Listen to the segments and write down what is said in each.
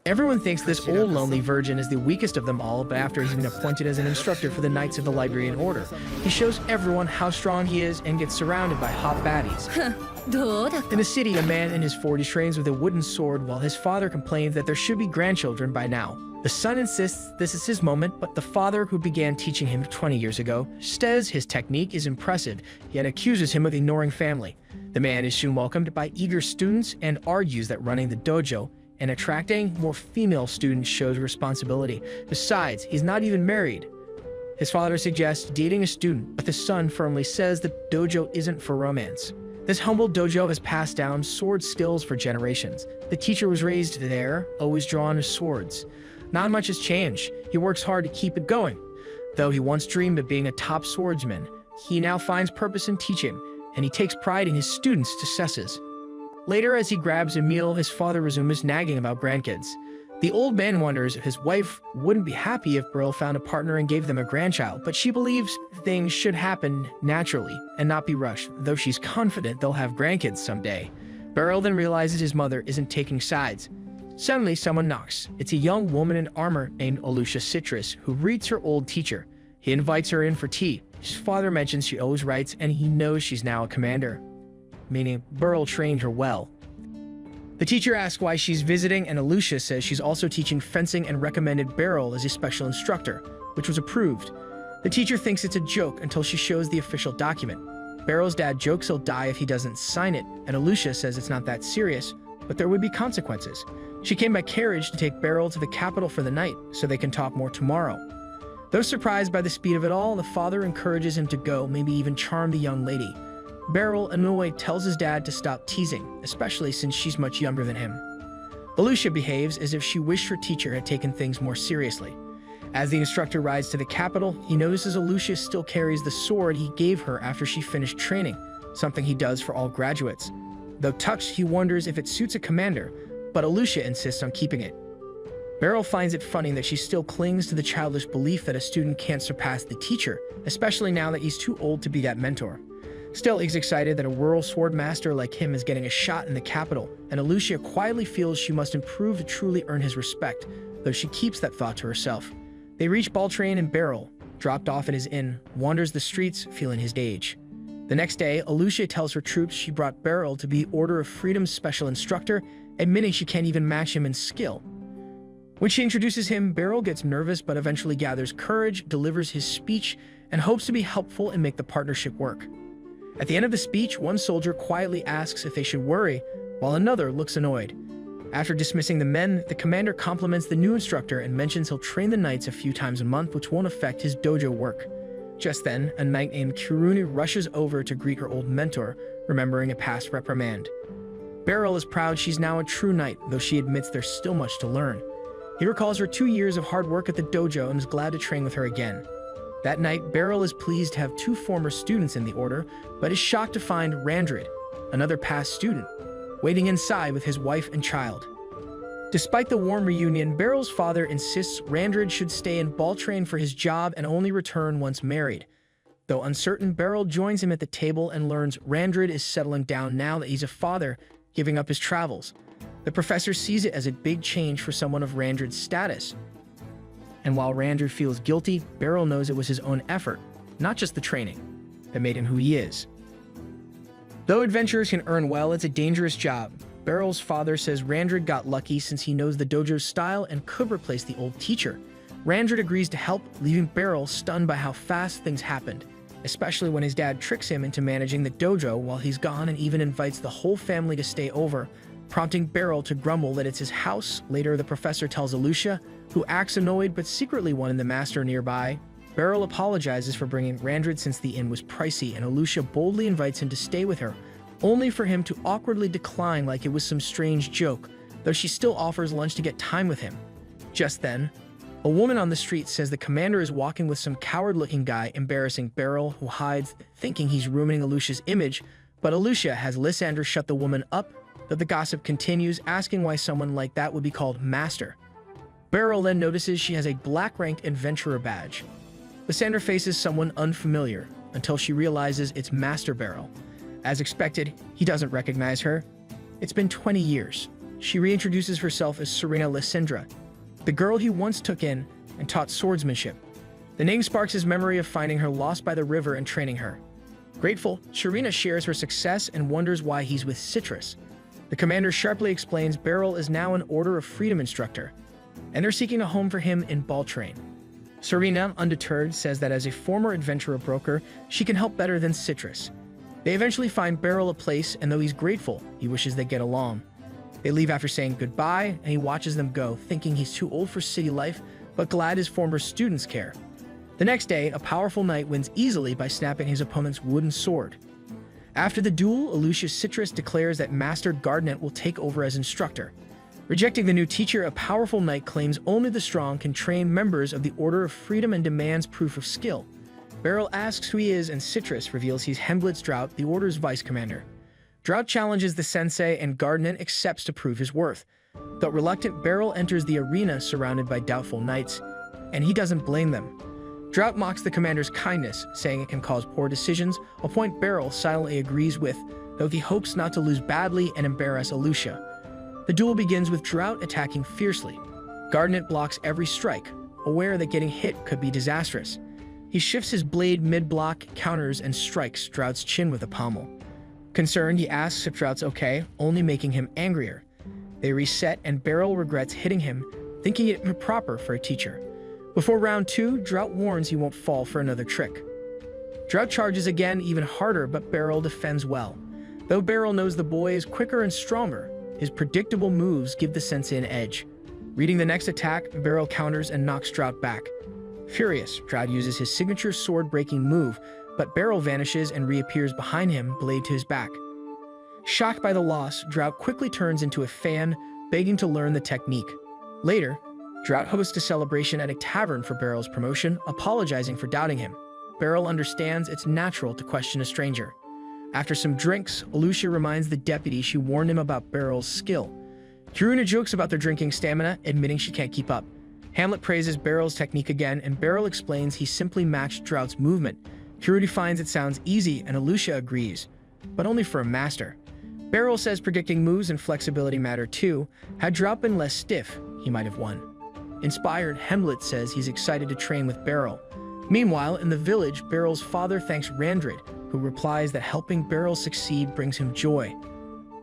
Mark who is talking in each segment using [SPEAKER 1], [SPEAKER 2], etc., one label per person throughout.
[SPEAKER 1] Everyone thinks this old lonely virgin is the weakest of them all, but after he's been appointed as an instructor for the Knights of the Liberian Order, he shows everyone how strong he is and gets surrounded by hot baddies. In the city, a man in his 40s trains with a wooden sword while his father complains that there should be grandchildren by now. The son insists this is his moment, but the father, who began teaching him 20 years ago, says his technique is impressive, yet accuses him of ignoring family. The man is soon welcomed by eager students and argues that running the dojo and attracting more female students shows responsibility. Besides, he's not even married. His father suggests dating a student, but the son firmly says the dojo isn't for romance. This humble dojo has passed down sword skills for generations. The teacher was raised there, always drawn to swords. Not much has changed. He works hard to keep it going. Though he once dreamed of being a top swordsman, he now finds purpose in teaching, and he takes pride in his students' successes. Later, as he grabs a meal, his father resumes nagging about grandkids. The old man wonders if his wife wouldn't be happy if Beryl found a partner and gave them a grandchild, but she believes things should happen naturally and not be rushed, though she's confident they'll have grandkids someday. Beryl then realizes his mother isn't taking sides. Suddenly, someone knocks. It's a young woman in armor named Alucia Citrus, who greets her old teacher. He invites her in for tea. His father mentions she always writes, and he knows she's now a commander, meaning Beryl trained her well. The teacher asks why she's visiting, and Alucia says she's also teaching fencing and recommended Beryl as a special instructor, which was approved. The teacher thinks it's a joke until she shows the official document. Beryl's dad jokes he'll die if he doesn't sign it, and Alucia says it's not that serious, but there would be consequences. She came by carriage to take Beryl to the capital for the night, so they can talk more tomorrow. Though surprised by the speed of it all, the father encourages him to go, maybe even charm the young lady. Beryl, annoyed, tells his dad to stop teasing, especially since she's much younger than him. Alucia behaves as if she wished her teacher had taken things more seriously. As the instructor rides to the capital, he notices Alucia still carries the sword he gave her after she finished training, something he does for all graduates. Though touched, he wonders if it suits a commander, but Alucia insists on keeping it. Beryl finds it funny that she still clings to the childish belief that a student can't surpass the teacher, especially now that he's too old to be that mentor. Still, he's excited that a rural sword master like him is getting a shot in the capital, and Alucia quietly feels she must improve to truly earn his respect, though she keeps that thought to herself. They reach Baltrain, and Beryl, dropped off at his inn, wanders the streets feeling his age. The next day, Alucia tells her troops she brought Beryl to be Order of Freedom's special instructor, admitting she can't even match him in skill. When she introduces him, Beryl gets nervous but eventually gathers courage, delivers his speech, and hopes to be helpful and make the partnership work. At the end of the speech, one soldier quietly asks if they should worry, while another looks annoyed. After dismissing the men, the commander compliments the new instructor and mentions he'll train the knights a few times a month, which won't affect his dojo work. Just then, a knight named Kiruni rushes over to greet her old mentor, remembering a past reprimand. Beryl is proud she's now a true knight, though she admits there's still much to learn. He recalls her 2 years of hard work at the dojo and is glad to train with her again. That night, Beryl is pleased to have 2 former students in the order, but is shocked to find Randrid, another past student, waiting inside with his wife and child. Despite the warm reunion, Beryl's father insists Randrid should stay in Baltrain for his job and only return once married. Though uncertain, Beryl joins him at the table and learns Randrid is settling down now that he's a father, giving up his travels. The professor sees it as a big change for someone of Randrid's status. And while Randrid feels guilty, Beryl knows it was his own effort, not just the training, that made him who he is. Though adventurers can earn well, it's a dangerous job. Beryl's father says Randrid got lucky since he knows the dojo's style and could replace the old teacher. Randrid agrees to help, leaving Beryl stunned by how fast things happened, especially when his dad tricks him into managing the dojo while he's gone and even invites the whole family to stay over, prompting Beryl to grumble that it's his house. Later, the professor tells Alucia, who acts annoyed but secretly wanted the master nearby. Beryl apologizes for bringing Randrid since the inn was pricey, and Alucia boldly invites him to stay with her, only for him to awkwardly decline like it was some strange joke, though she still offers lunch to get time with him. Just then, a woman on the street says the commander is walking with some coward-looking guy, embarrassing Beryl, who hides, thinking he's ruining Alucia's image, but Alucia has Lysander shut the woman up, though the gossip continues, asking why someone like that would be called master. Beryl then notices she has a black-ranked adventurer badge. Lysander faces someone unfamiliar, until she realizes it's Master Beryl. As expected, he doesn't recognize her. It's been 20 years. she reintroduces herself as Serena Lysindra, the girl he once took in and taught swordsmanship. The name sparks his memory of finding her lost by the river and training her. Grateful, Serena shares her success and wonders why he's with Citrus. The commander sharply explains Beryl is now an Order of Freedom instructor, and they're seeking a home for him in Baltrain. Serena, undeterred, says that as a former adventurer broker, she can help better than Citrus. They eventually find Beryl a place, and though he's grateful, he wishes they get along. They leave after saying goodbye, and he watches them go, thinking he's too old for city life, but glad his former students care. The next day, a powerful knight wins easily by snapping his opponent's wooden sword. After the duel, Lucius Citrus declares that Master Gardnet will take over as instructor. Rejecting the new teacher, a powerful knight claims only the strong can train members of the Order of Freedom and demands proof of skill. Beryl asks who he is, and Citrus reveals he's Hemblitz Drought, the Order's vice commander. Drought challenges the sensei, and Gardnet accepts to prove his worth. Though reluctant, Beryl enters the arena surrounded by doubtful knights, and he doesn't blame them. Drought mocks the commander's kindness, saying it can cause poor decisions, a point Beryl silently agrees with, though he hopes not to lose badly and embarrass Alucia. The duel begins with Drought attacking fiercely. Gardnet blocks every strike, aware that getting hit could be disastrous. He shifts his blade mid-block, counters, and strikes Drought's chin with a pommel. Concerned, he asks if Drought's okay, only making him angrier. They reset, and Beryl regrets hitting him, thinking it improper for a teacher. Before round 2, Drought warns he won't fall for another trick. Drought charges again, even harder, but Beryl defends well. Though Beryl knows the boy is quicker and stronger, his predictable moves give the sensei an edge. Reading the next attack, Beryl counters and knocks Drought back. Furious, Drought uses his signature sword-breaking move, but Beryl vanishes and reappears behind him, blade to his back. Shocked by the loss, Drought quickly turns into a fan, begging to learn the technique. Later, Drought hosts a celebration at a tavern for Beryl's promotion, apologizing for doubting him. Beryl understands it's natural to question a stranger. After some drinks, Alucia reminds the deputy she warned him about Beryl's skill. Kiruna jokes about their drinking stamina, admitting she can't keep up. Hamlet praises Beryl's technique again, and Beryl explains he simply matched Drought's movement. Kiruna finds it sounds easy, and Alucia agrees, but only for a master. Beryl says predicting moves and flexibility matter too. Had Drought been less stiff, he might have won. Inspired, Hemlet says he's excited to train with Beryl. Meanwhile, in the village, Beryl's father thanks Randrid, who replies that helping Beryl succeed brings him joy.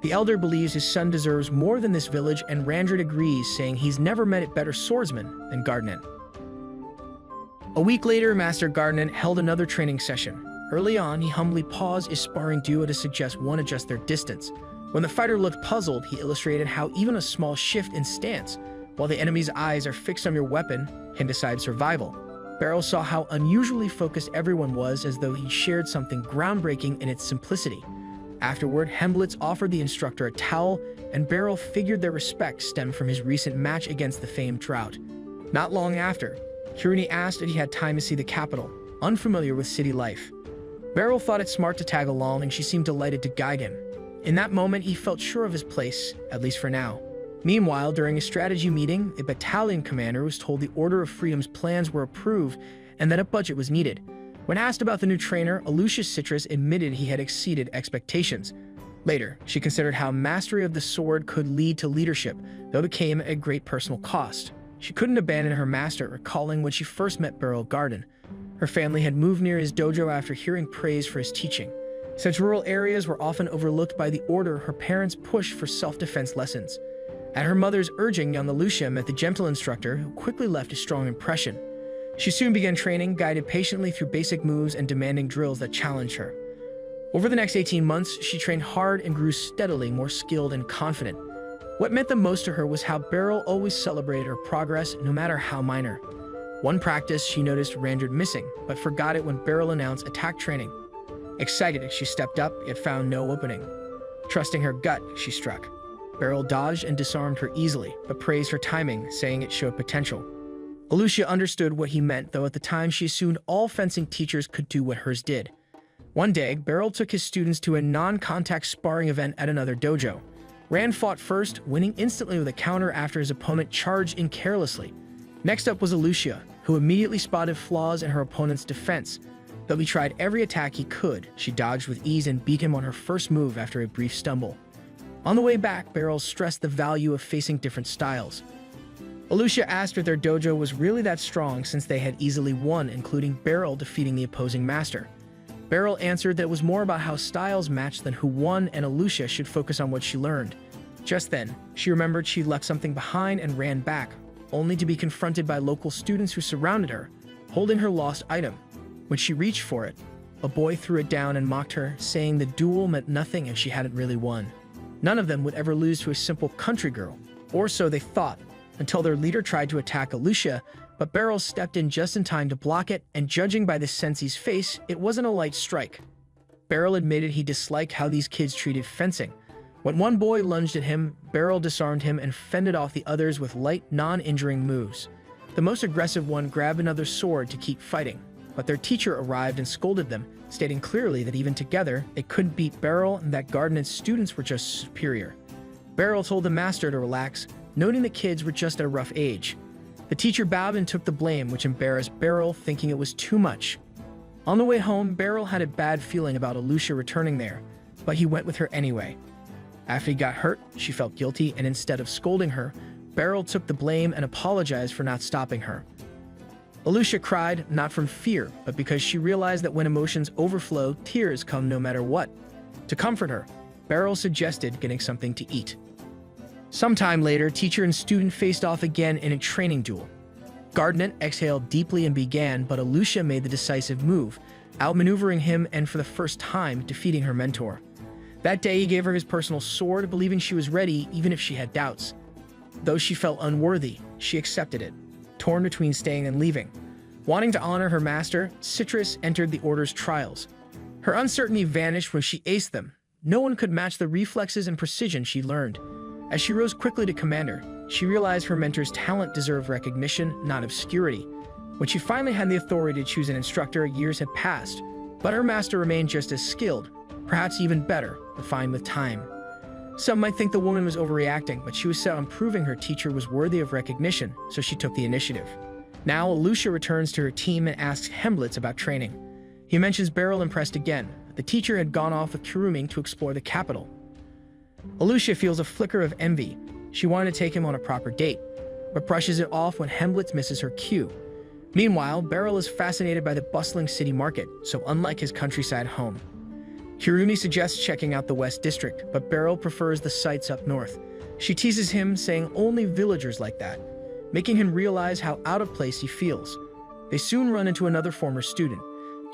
[SPEAKER 1] The elder believes his son deserves more than this village, and Randrid agrees, saying he's never met a better swordsman than Gardnet. A week later, Master Gardnet held another training session. Early on, he humbly paused his sparring duo to suggest one adjust their distance. When the fighter looked puzzled, he illustrated how even a small shift in stance, while the enemy's eyes are fixed on your weapon, can decide survival. Beryl saw how unusually focused everyone was, as though he shared something groundbreaking in its simplicity. Afterward, Hemblitz offered the instructor a towel, and Beryl figured their respect stemmed from his recent match against the famed Drought. Not long after, Kiruna asked if he had time to see the capital, unfamiliar with city life. Beryl thought it smart to tag along, and she seemed delighted to guide him. In that moment, he felt sure of his place, at least for now. Meanwhile, during a strategy meeting, a battalion commander was told the Order of Freedom's plans were approved and that a budget was needed. When asked about the new trainer, Lucius Citrus admitted he had exceeded expectations. Later, she considered how mastery of the sword could lead to leadership, though it came at a great personal cost. She couldn't abandon her master, recalling when she first met Beryl Garden. Her family had moved near his dojo after hearing praise for his teaching. Since rural areas were often overlooked by the Order, her parents pushed for self-defense lessons. At her mother's urging, young Alucia met the gentle instructor, who quickly left a strong impression. She soon began training, guided patiently through basic moves and demanding drills that challenged her. Over the next 18 months, she trained hard and grew steadily more skilled and confident. What meant the most to her was how Beryl always celebrated her progress, no matter how minor. One practice, she noticed Randrid missing, but forgot it when Beryl announced attack training. Excited, she stepped up, yet found no opening. Trusting her gut, she struck. Beryl dodged and disarmed her easily, but praised her timing, saying it showed potential. Alucia understood what he meant, though at the time she assumed all fencing teachers could do what hers did. One day, Beryl took his students to a non-contact sparring event at another dojo. Rand fought first, winning instantly with a counter after his opponent charged in carelessly. Next up was Alucia, who immediately spotted flaws in her opponent's defense. Though he tried every attack he could, she dodged with ease and beat him on her first move after a brief stumble. On the way back, Beryl stressed the value of facing different styles. Alucia asked if their dojo was really that strong since they had easily won, including Beryl defeating the opposing master. Beryl answered that it was more about how styles matched than who won, and Alucia should focus on what she learned. Just then, she remembered she'd left something behind and ran back, only to be confronted by local students who surrounded her, holding her lost item. When she reached for it, a boy threw it down and mocked her, saying the duel meant nothing if she hadn't really won. None of them would ever lose to a simple country girl, or so they thought, until their leader tried to attack Alucia, but Beryl stepped in just in time to block it, and judging by the sensei's face, it wasn't a light strike. Beryl admitted he disliked how these kids treated fencing. When one boy lunged at him, Beryl disarmed him and fended off the others with light, non-injuring moves. The most aggressive one grabbed another sword to keep fighting, but their teacher arrived and scolded them, stating clearly that even together, they couldn't beat Beryl and that Gardnet's students were just superior. Beryl told the master to relax, noting the kids were just at a rough age. The teacher bowed and took the blame, which embarrassed Beryl, thinking it was too much. On the way home, Beryl had a bad feeling about Alucia returning there, but he went with her anyway. After he got hurt, she felt guilty, and instead of scolding her, Beryl took the blame and apologized for not stopping her. Alucia cried, not from fear, but because she realized that when emotions overflow, tears come no matter what. To comfort her, Beryl suggested getting something to eat. Sometime later, teacher and student faced off again in a training duel. Gardnet exhaled deeply and began, but Alucia made the decisive move, outmaneuvering him and for the first time defeating her mentor. That day, he gave her his personal sword, believing she was ready even if she had doubts. Though she felt unworthy, she accepted it, torn between staying and leaving. Wanting to honor her master, Citrus entered the Order's trials. Her uncertainty vanished when she aced them. No one could match the reflexes and precision she learned. As she rose quickly to commander, she realized her mentor's talent deserved recognition, not obscurity. When she finally had the authority to choose an instructor, years had passed, but her master remained just as skilled, perhaps even better, refined with time. Some might think the woman was overreacting, but she was set on proving her teacher was worthy of recognition, so she took the initiative. Now, Alucia returns to her team and asks Hemblitz about training. He mentions Beryl impressed again. The teacher had gone off with Kurumi to explore the capital. Alucia feels a flicker of envy. She wanted to take him on a proper date, but brushes it off when Hemblitz misses her cue. Meanwhile, Beryl is fascinated by the bustling city market, so unlike his countryside home. Kurumi suggests checking out the West District, but Beryl prefers the sights up north. She teases him, saying only villagers like that, making him realize how out of place he feels. They soon run into another former student.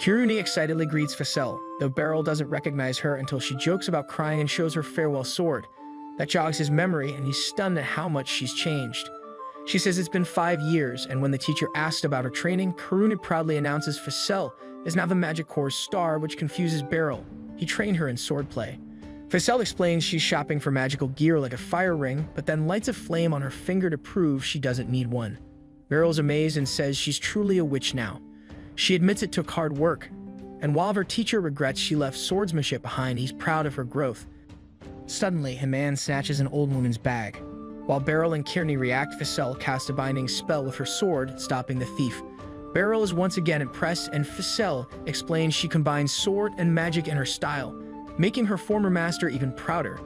[SPEAKER 1] Kurumi excitedly greets Ficelle, though Beryl doesn't recognize her until she jokes about crying and shows her farewell sword. That jogs his memory, and he's stunned at how much she's changed. She says it's been 5 years, and when the teacher asked about her training, Kurumi proudly announces Ficelle is now the Magic Corps' star, which confuses Beryl. He trained her in swordplay. Ficelle explains she's shopping for magical gear like a fire ring, but then lights a flame on her finger to prove she doesn't need one. Beryl's amazed and says she's truly a witch now. She admits it took hard work, and while her teacher regrets she left swordsmanship behind, he's proud of her growth. Suddenly, a man snatches an old woman's bag. While Beryl and Kearney react, Ficelle casts a binding spell with her sword, stopping the thief. Beryl is once again impressed, and Ficelle explains she combines sword and magic in her style, making her former master even prouder.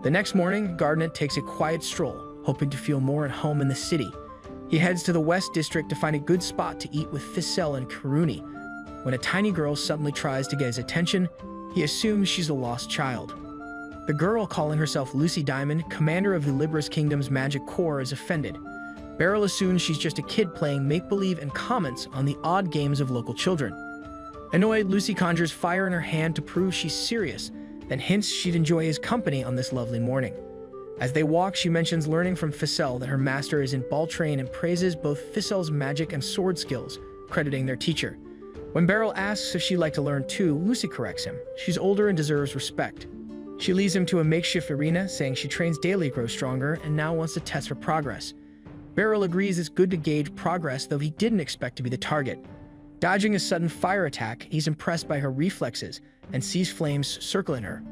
[SPEAKER 1] The next morning, Gardnet takes a quiet stroll, hoping to feel more at home in the city. He heads to the West District to find a good spot to eat with Ficelle and Kurumi. When a tiny girl suddenly tries to get his attention, he assumes she's a lost child. The girl, calling herself Lucy Diamond, commander of the Libris Kingdom's Magic Corps, is offended. Beryl assumes she's just a kid playing make-believe and comments on the odd games of local children. Annoyed, Lucy conjures fire in her hand to prove she's serious, then hints she'd enjoy his company on this lovely morning. As they walk, she mentions learning from Ficelle that her master is in ball train and praises both Ficelle's magic and sword skills, crediting their teacher. When Beryl asks if she'd like to learn too, Lucy corrects him. She's older and deserves respect. She leads him to a makeshift arena, saying she trains daily to grow stronger and now wants to test for progress. Beryl agrees it's good to gauge progress, though he didn't expect to be the target. Dodging a sudden fire attack, he's impressed by her reflexes and sees flames circling her.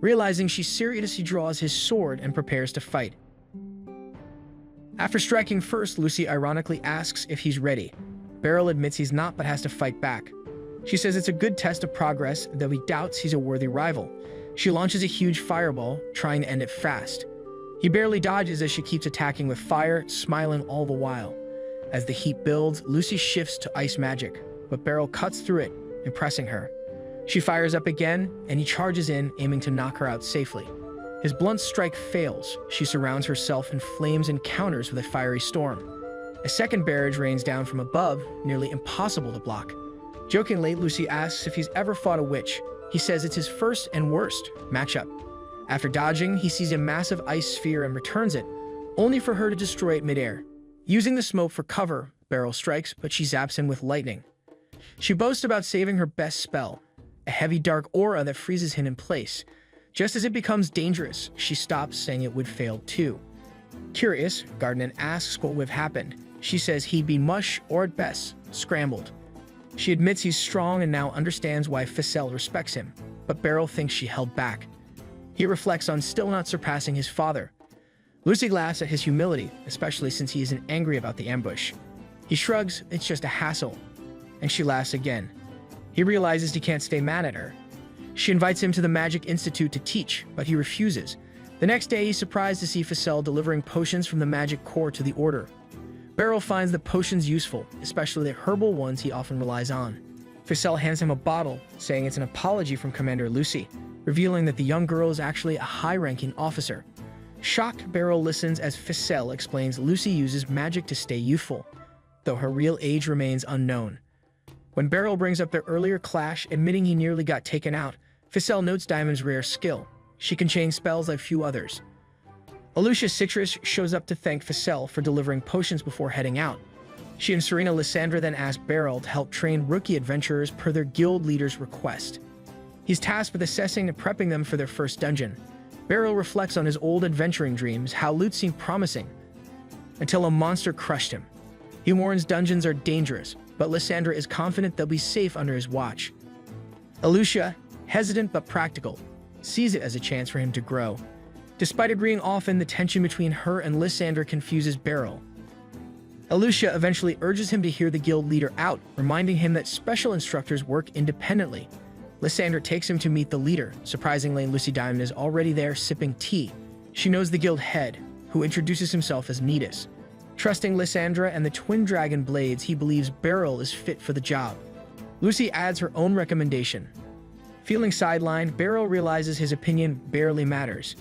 [SPEAKER 1] Realizing she's serious, he draws his sword and prepares to fight. After striking first, Lucy ironically asks if he's ready. Beryl admits he's not, but has to fight back. She says it's a good test of progress, though he doubts he's a worthy rival. She launches a huge fireball, trying to end it fast. He barely dodges as she keeps attacking with fire, smiling all the while. As the heat builds, Lucy shifts to ice magic, but Beryl cuts through it, impressing her. She fires up again, and he charges in, aiming to knock her out safely. His blunt strike fails. She surrounds herself in flames and counters with a fiery storm. A second barrage rains down from above, nearly impossible to block. Jokingly, Lucy asks if he's ever fought a witch. He says it's his first and worst matchup. After dodging, he sees a massive ice sphere and returns it, only for her to destroy it midair. Using the smoke for cover, Beryl strikes, but she zaps him with lightning. She boasts about saving her best spell, a heavy dark aura that freezes him in place. Just as it becomes dangerous, she stops, saying it would fail too. Curious, Gardner asks what would have happened. She says he'd be mush, or at best, scrambled. She admits he's strong and now understands why Ficelle respects him, but Beryl thinks she held back. He reflects on still not surpassing his father. Lucy laughs at his humility, especially since he isn't angry about the ambush. He shrugs, it's just a hassle. And she laughs again. He realizes he can't stay mad at her. She invites him to the Magic Institute to teach, but he refuses. The next day, he's surprised to see Ficelle delivering potions from the Magic Core to the Order. Beryl finds the potions useful, especially the herbal ones he often relies on. Ficelle hands him a bottle, saying it's an apology from Commander Lucy, revealing that the young girl is actually a high-ranking officer. Shocked, Beryl listens as Ficelle explains Lucy uses magic to stay youthful, though her real age remains unknown. When Beryl brings up their earlier clash, admitting he nearly got taken out, Ficelle notes Diamond's rare skill. She can chain spells like few others. Alucia Citrus shows up to thank Ficelle for delivering potions before heading out. She and Serena Lysandra then ask Beryl to help train rookie adventurers per their guild leader's request. He's tasked with assessing and prepping them for their first dungeon. Beryl reflects on his old adventuring dreams, how loot seemed promising, until a monster crushed him. He warns dungeons are dangerous, but Lysandra is confident they'll be safe under his watch. Alucia, hesitant but practical, sees it as a chance for him to grow. Despite agreeing often, the tension between her and Lysandra confuses Beryl. Alucia eventually urges him to hear the guild leader out, reminding him that special instructors work independently. Lysandra takes him to meet the leader. Surprisingly, Lucy Diamond is already there sipping tea. She knows the guild head, who introduces himself as Nidus. Trusting Lysandra and the twin dragon blades, he believes Beryl is fit for the job. Lucy adds her own recommendation. Feeling sidelined, Beryl realizes his opinion barely matters.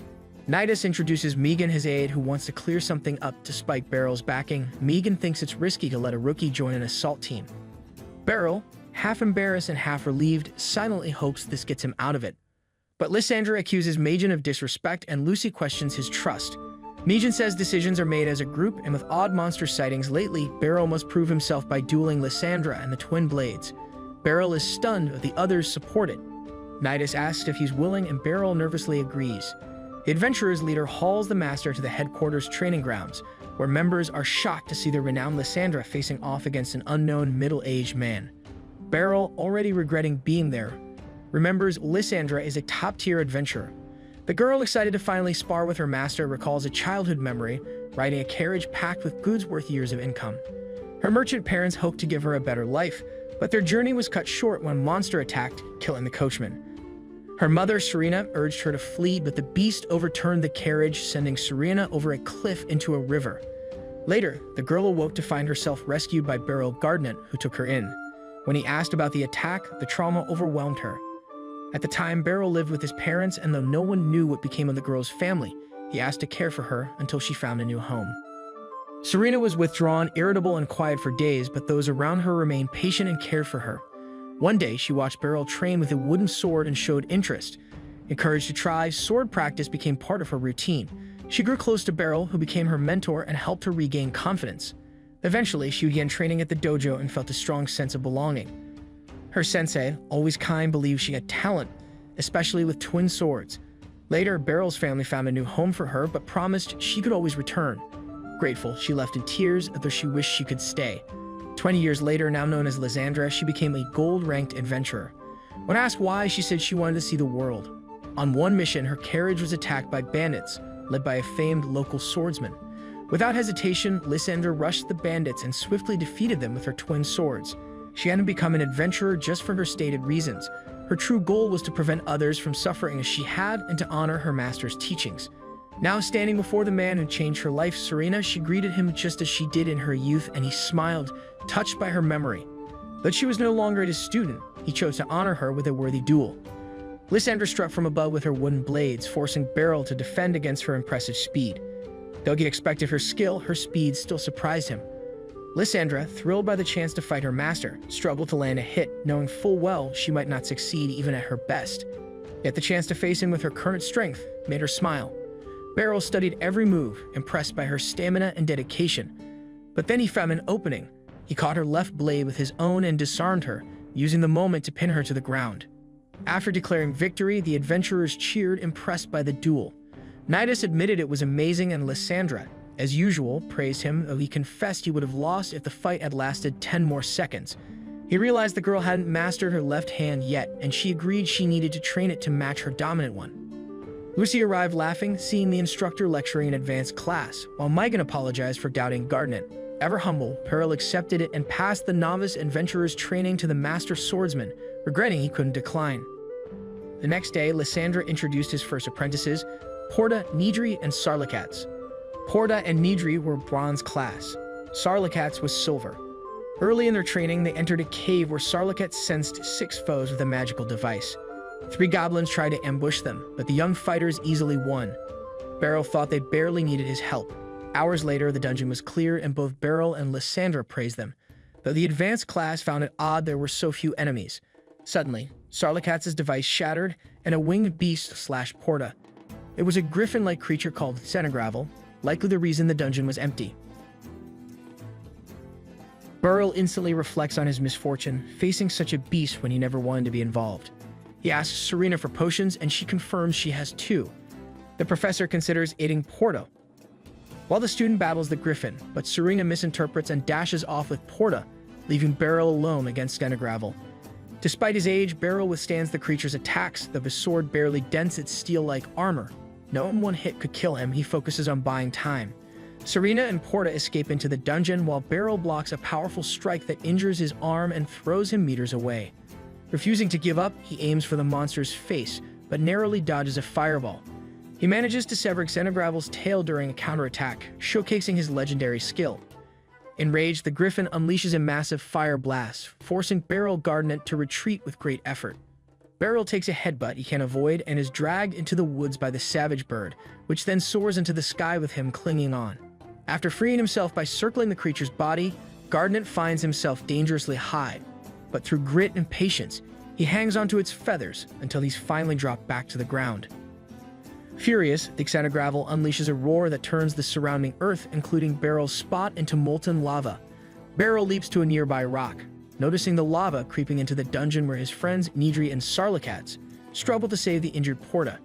[SPEAKER 1] Nidus introduces Megan, his aide, who wants to clear something up despite Beryl's backing. Megan thinks it's risky to let a rookie join an assault team. Beryl, half embarrassed and half relieved, silently hopes this gets him out of it. But Lysandra accuses Megan of disrespect and Lucy questions his trust. Megan says decisions are made as a group, and with odd monster sightings lately, Beryl must prove himself by dueling Lysandra and the twin blades. Beryl is stunned, but the others support it. Nidus asks if he's willing, and Beryl nervously agrees. The adventurers' leader hauls the master to the headquarters training grounds, where members are shocked to see the renowned Lysandra facing off against an unknown middle-aged man. Beryl, already regretting being there, remembers Lysandra is a top-tier adventurer. The girl, excited to finally spar with her master, recalls a childhood memory, riding a carriage packed with goods worth years of income. Her merchant parents hoped to give her a better life, but their journey was cut short when a monster attacked, killing the coachman. Her mother, Serena, urged her to flee, but the beast overturned the carriage, sending Serena over a cliff into a river. Later, the girl awoke to find herself rescued by Beryl Gardner, who took her in. When he asked about the attack, the trauma overwhelmed her. At the time, Beryl lived with his parents, and though no one knew what became of the girl's family, he asked to care for her until she found a new home. Serena was withdrawn, irritable, and quiet for days, but those around her remained patient and cared for her. One day, she watched Beryl train with a wooden sword and showed interest. Encouraged to try, sword practice became part of her routine. She grew close to Beryl, who became her mentor and helped her regain confidence. Eventually, she began training at the dojo and felt a strong sense of belonging. Her sensei, always kind, believed she had talent, especially with twin swords. Later, Beryl's family found a new home for her, but promised she could always return. Grateful, she left in tears, though she wished she could stay. 20 years later, now known as Lysandra, she became a gold-ranked adventurer. When asked why, she said she wanted to see the world. On one mission, her carriage was attacked by bandits, led by a famed local swordsman. Without hesitation, Lysandra rushed the bandits and swiftly defeated them with her twin swords. She hadn't become an adventurer just for her stated reasons. Her true goal was to prevent others from suffering as she had and to honor her master's teachings. Now standing before the man who changed her life, Serena, she greeted him just as she did in her youth, and he smiled, touched by her memory. But she was no longer his student. He chose to honor her with a worthy duel. Lysandra struck from above with her wooden blades, forcing Beryl to defend against her impressive speed. Though he expected her skill, her speed still surprised him. Lysandra, thrilled by the chance to fight her master, struggled to land a hit, knowing full well she might not succeed even at her best. Yet the chance to face him with her current strength made her smile. Beryl studied every move, impressed by her stamina and dedication. But then he found an opening. He caught her left blade with his own and disarmed her, using the moment to pin her to the ground. After declaring victory, the adventurers cheered, impressed by the duel. Nidus admitted it was amazing, and Lysandra, as usual, praised him, though he confessed he would have lost if the fight had lasted 10 more seconds. He realized the girl hadn't mastered her left hand yet, and she agreed she needed to train it to match her dominant one. Lucy arrived laughing, seeing the instructor lecturing an advanced class, while Megan apologized for doubting Garnet. Ever humble, Beryl accepted it and passed the novice adventurer's training to the master swordsman, regretting he couldn't decline. The next day, Lysandra introduced his first apprentices, Porta, Nidri, and Sarlikats. Porta and Nidri were bronze class. Sarlikats was silver. Early in their training, they entered a cave where Sarlikats sensed 6 foes with a magical device. 3 goblins tried to ambush them, but the young fighters easily won. Beryl thought they barely needed his help. Hours later, the dungeon was clear, and both Beryl and Lysandra praised them, though the advanced class found it odd there were so few enemies. Suddenly, Sarlikats' device shattered, and a winged beast slashed Porta. It was a griffin-like creature called Cenegravel, likely the reason the dungeon was empty. Beryl instantly reflects on his misfortune, facing such a beast when he never wanted to be involved. He asks Serena for potions, and she confirms she has 2. The professor considers aiding Porta, while the student battles the griffin, but Serena misinterprets and dashes off with Porta, leaving Beryl alone against Cenegravel. Despite his age, Beryl withstands the creature's attacks, though his sword barely dents its steel-like armor. Knowing one hit could kill him, he focuses on buying time. Serena and Porta escape into the dungeon, while Beryl blocks a powerful strike that injures his arm and throws him meters away. Refusing to give up, he aims for the monster's face, but narrowly dodges a fireball. He manages to sever Cenegravel's tail during a counterattack, showcasing his legendary skill. Enraged, the griffin unleashes a massive fire blast, forcing Beryl Garnet to retreat with great effort. Beryl takes a headbutt he can't avoid and is dragged into the woods by the savage bird, which then soars into the sky with him clinging on. After freeing himself by circling the creature's body, Garnet finds himself dangerously high, but through grit and patience, he hangs onto its feathers until he's finally dropped back to the ground. Furious, the Cenegravel unleashes a roar that turns the surrounding earth, including Beryl's spot, into molten lava. Beryl leaps to a nearby rock, noticing the lava creeping into the dungeon where his friends Nidri and Sarlikats struggle to save the injured Porta.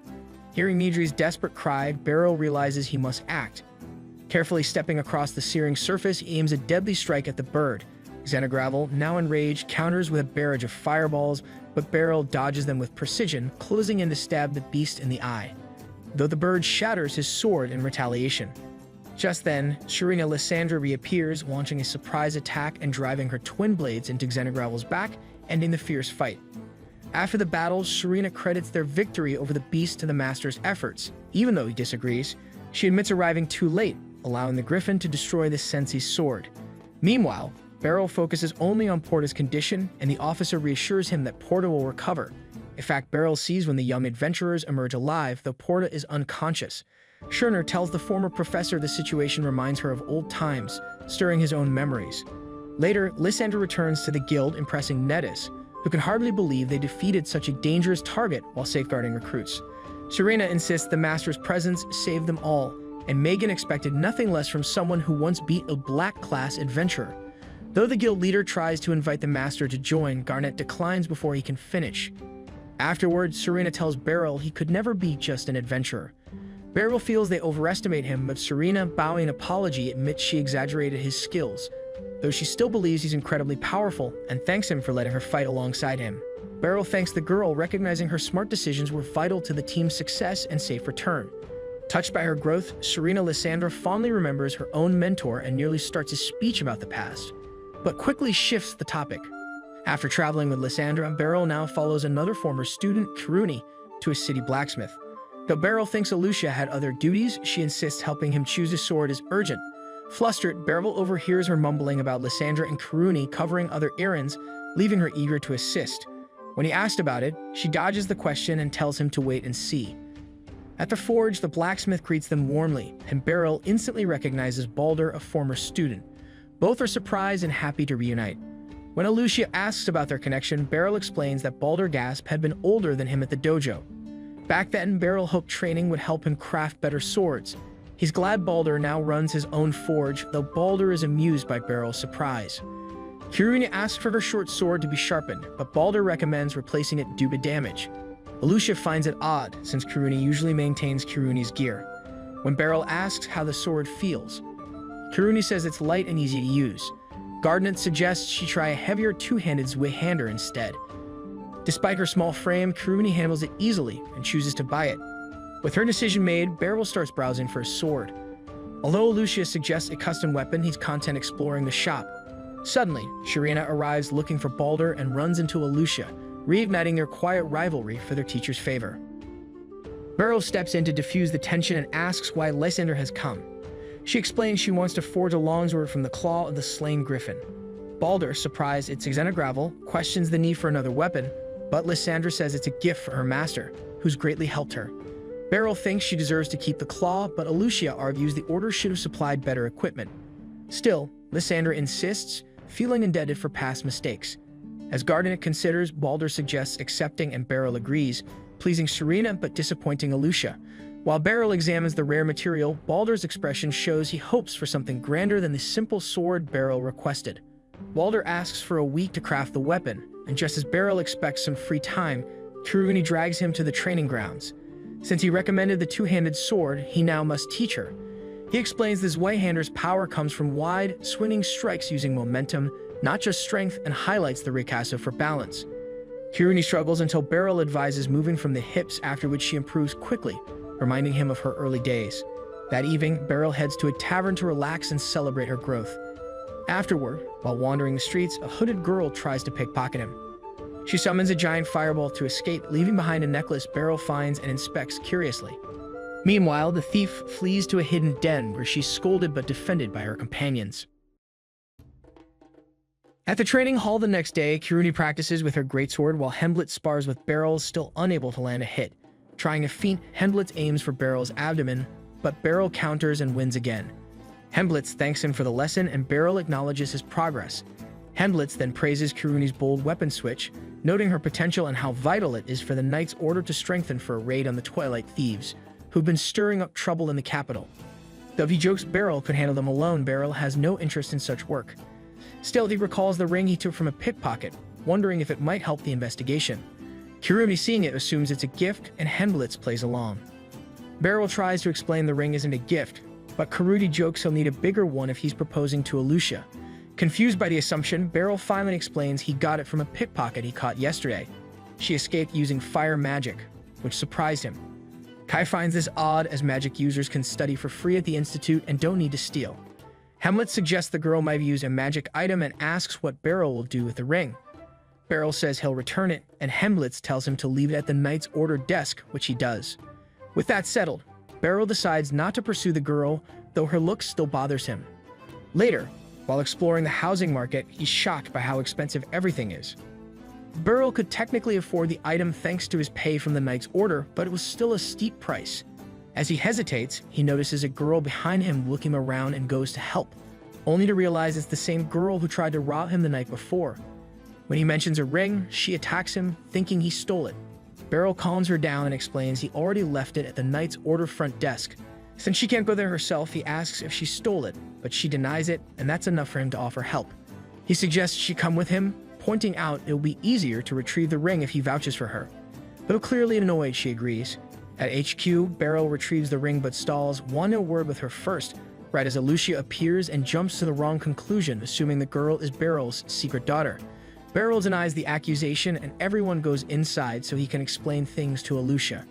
[SPEAKER 1] Hearing Nidri's desperate cry, Beryl realizes he must act. Carefully stepping across the searing surface, he aims a deadly strike at the bird. Cenegravel, now enraged, counters with a barrage of fireballs, but Beryl dodges them with precision, closing in to stab the beast in the eye, though the bird shatters his sword in retaliation. Just then, Serena Lysandra reappears, launching a surprise attack and driving her twin blades into Cenegravel's back, ending the fierce fight. After the battle, Serena credits their victory over the beast to the master's efforts. Even though he disagrees, she admits arriving too late, allowing the griffin to destroy the Sensi's sword. Meanwhile, Beryl focuses only on Porta's condition, and the officer reassures him that Porta will recover. In fact, Beryl sees when the young adventurers emerge alive, though Porta is unconscious. Schurner tells the former professor the situation reminds her of old times, stirring his own memories. Later, Lysandra returns to the guild, impressing Nedis, who can hardly believe they defeated such a dangerous target while safeguarding recruits. Serena insists the master's presence saved them all, and Megan expected nothing less from someone who once beat a black-class adventurer. Though the guild leader tries to invite the master to join, Garnet declines before he can finish. Afterward, Serena tells Beryl he could never be just an adventurer. Beryl feels they overestimate him, but Serena, bowing an apology, admits she exaggerated his skills, though she still believes he's incredibly powerful and thanks him for letting her fight alongside him. Beryl thanks the girl, recognizing her smart decisions were vital to the team's success and safe return. Touched by her growth, Serena Lysandra fondly remembers her own mentor and nearly starts a speech about the past, but quickly shifts the topic. After traveling with Lysandra, Beryl now follows another former student, Kiruni, to a city blacksmith. Though Beryl thinks Alucia had other duties, she insists helping him choose a sword is urgent. Flustered, Beryl overhears her mumbling about Lysandra and Kiruni covering other errands, leaving her eager to assist. When he asked about it, she dodges the question and tells him to wait and see. At the forge, the blacksmith greets them warmly, and Beryl instantly recognizes Balder, a former student. Both are surprised and happy to reunite. When Alucia asks about their connection, Beryl explains that Balder Gasp had been older than him at the dojo. Back then, Beryl hoped training would help him craft better swords. He's glad Balder now runs his own forge, though Balder is amused by Beryl's surprise. Kiruni asks for her short sword to be sharpened, but Balder recommends replacing it due to damage. Alucia finds it odd, since Kiruni usually maintains Kiruni's gear. When Beryl asks how the sword feels, Kiruni says it's light and easy to use. Gardnet suggests she try a heavier two-handed Zweihander instead. Despite her small frame, Kiruni handles it easily and chooses to buy it. With her decision made, Beryl starts browsing for a sword. Although Alucia suggests a custom weapon, he's content exploring the shop. Suddenly, Shirina arrives looking for Balder and runs into Alucia, reigniting their quiet rivalry for their teacher's favor. Beryl steps in to diffuse the tension and asks why Lysander has come. She explains she wants to forge a longsword from the claw of the slain griffin. Balder, surprised it's Xenogravel, questions the need for another weapon, but Lysandra says it's a gift for her master, who's greatly helped her. Beryl thinks she deserves to keep the claw, but Alucia argues the order should have supplied better equipment. Still, Lysandra insists, feeling indebted for past mistakes. As Gardnet considers, Balder suggests accepting and Beryl agrees, pleasing Serena but disappointing Alucia. While Beryl examines the rare material, Balder's expression shows he hopes for something grander than the simple sword Beryl requested. Balder asks for a week to craft the weapon, and just as Beryl expects some free time, Kiruni drags him to the training grounds. Since he recommended the two-handed sword, he now must teach her. He explains this Zweihander's power comes from wide, swinging strikes using momentum, not just strength, and highlights the ricasso for balance. Kiruni struggles until Beryl advises moving from the hips, after which she improves quickly, reminding him of her early days. That evening, Beryl heads to a tavern to relax and celebrate her growth. Afterward, while wandering the streets, a hooded girl tries to pickpocket him. She summons a giant fireball to escape, leaving behind a necklace Beryl finds and inspects curiously. Meanwhile, the thief flees to a hidden den where she's scolded but defended by her companions. At the training hall the next day, Kiruni practices with her greatsword while Hemblet spars with Beryl, still unable to land a hit. Trying a feint, Hemblet aims for Beryl's abdomen, but Beryl counters and wins again. Hemblet thanks him for the lesson and Beryl acknowledges his progress. Hemblet then praises Kiruni's bold weapon switch, noting her potential and how vital it is for the Knight's order to strengthen for a raid on the Twilight Thieves, who've been stirring up trouble in the capital. Though he jokes Beryl could handle them alone, Beryl has no interest in such work. Still, he recalls the ring he took from a pickpocket, wondering if it might help the investigation. Kiruni, seeing it, assumes it's a gift, and Hemblet plays along. Beryl tries to explain the ring isn't a gift, but Kiruni jokes he'll need a bigger one if he's proposing to Alucia. Confused by the assumption, Beryl finally explains he got it from a pickpocket he caught yesterday. She escaped using fire magic, which surprised him. Kai finds this odd, as magic users can study for free at the Institute and don't need to steal. Hemblet suggests the girl might use a magic item and asks what Beryl will do with the ring. Beryl says he'll return it, and Hemblet tells him to leave it at the Knight's Order desk, which he does. With that settled, Beryl decides not to pursue the girl, though her looks still bothers him. Later, while exploring the housing market, he's shocked by how expensive everything is. Beryl could technically afford the item thanks to his pay from the Knight's Order, but it was still a steep price. As he hesitates, he notices a girl behind him looking around and goes to help, only to realize it's the same girl who tried to rob him the night before. When he mentions a ring, she attacks him, thinking he stole it. Beryl calms her down and explains he already left it at the Knight's Order front desk. Since she can't go there herself, he asks if she stole it, but she denies it, and that's enough for him to offer help. He suggests she come with him, pointing out it'll be easier to retrieve the ring if he vouches for her. Though clearly annoyed, she agrees. At HQ, Beryl retrieves the ring but stalls, wanting a word with her first, right as Alucia appears and jumps to the wrong conclusion, assuming the girl is Beryl's secret daughter. Beryl denies the accusation and everyone goes inside so he can explain things to Alucia.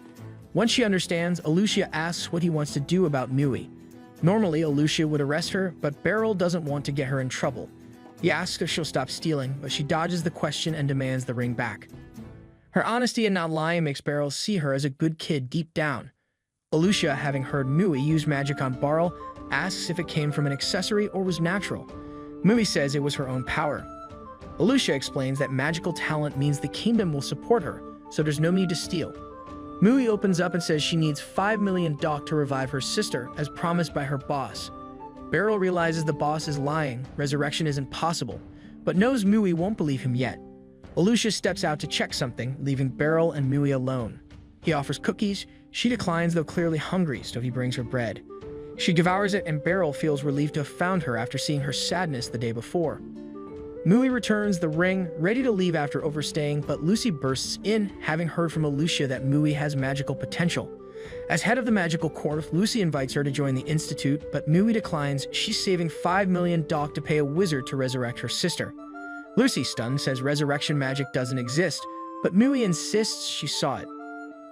[SPEAKER 1] Once she understands, Alucia asks what he wants to do about Mui. Normally, Alucia would arrest her, but Beryl doesn't want to get her in trouble. He asks if she'll stop stealing, but she dodges the question and demands the ring back. Her honesty and not lying makes Beryl see her as a good kid deep down. Alucia, having heard Mui use magic on Beryl, asks if it came from an accessory or was natural. Mui says it was her own power. Alucia explains that magical talent means the kingdom will support her, so there's no need to steal. Mui opens up and says she needs 5 million doc to revive her sister, as promised by her boss. Beryl realizes the boss is lying, resurrection isn't possible, but knows Mui won't believe him yet. Alucia steps out to check something, leaving Beryl and Mui alone. He offers cookies. She declines, though clearly hungry, so he brings her bread. She devours it, and Beryl feels relieved to have found her after seeing her sadness the day before. Mui returns the ring, ready to leave after overstaying, but Lucy bursts in, having heard from Alucia that Mui has magical potential. As head of the magical corps, Lucy invites her to join the institute, but Mui declines. She's saving 5 million doc to pay a wizard to resurrect her sister. Lucy, stunned, says resurrection magic doesn't exist, but Mui insists she saw it.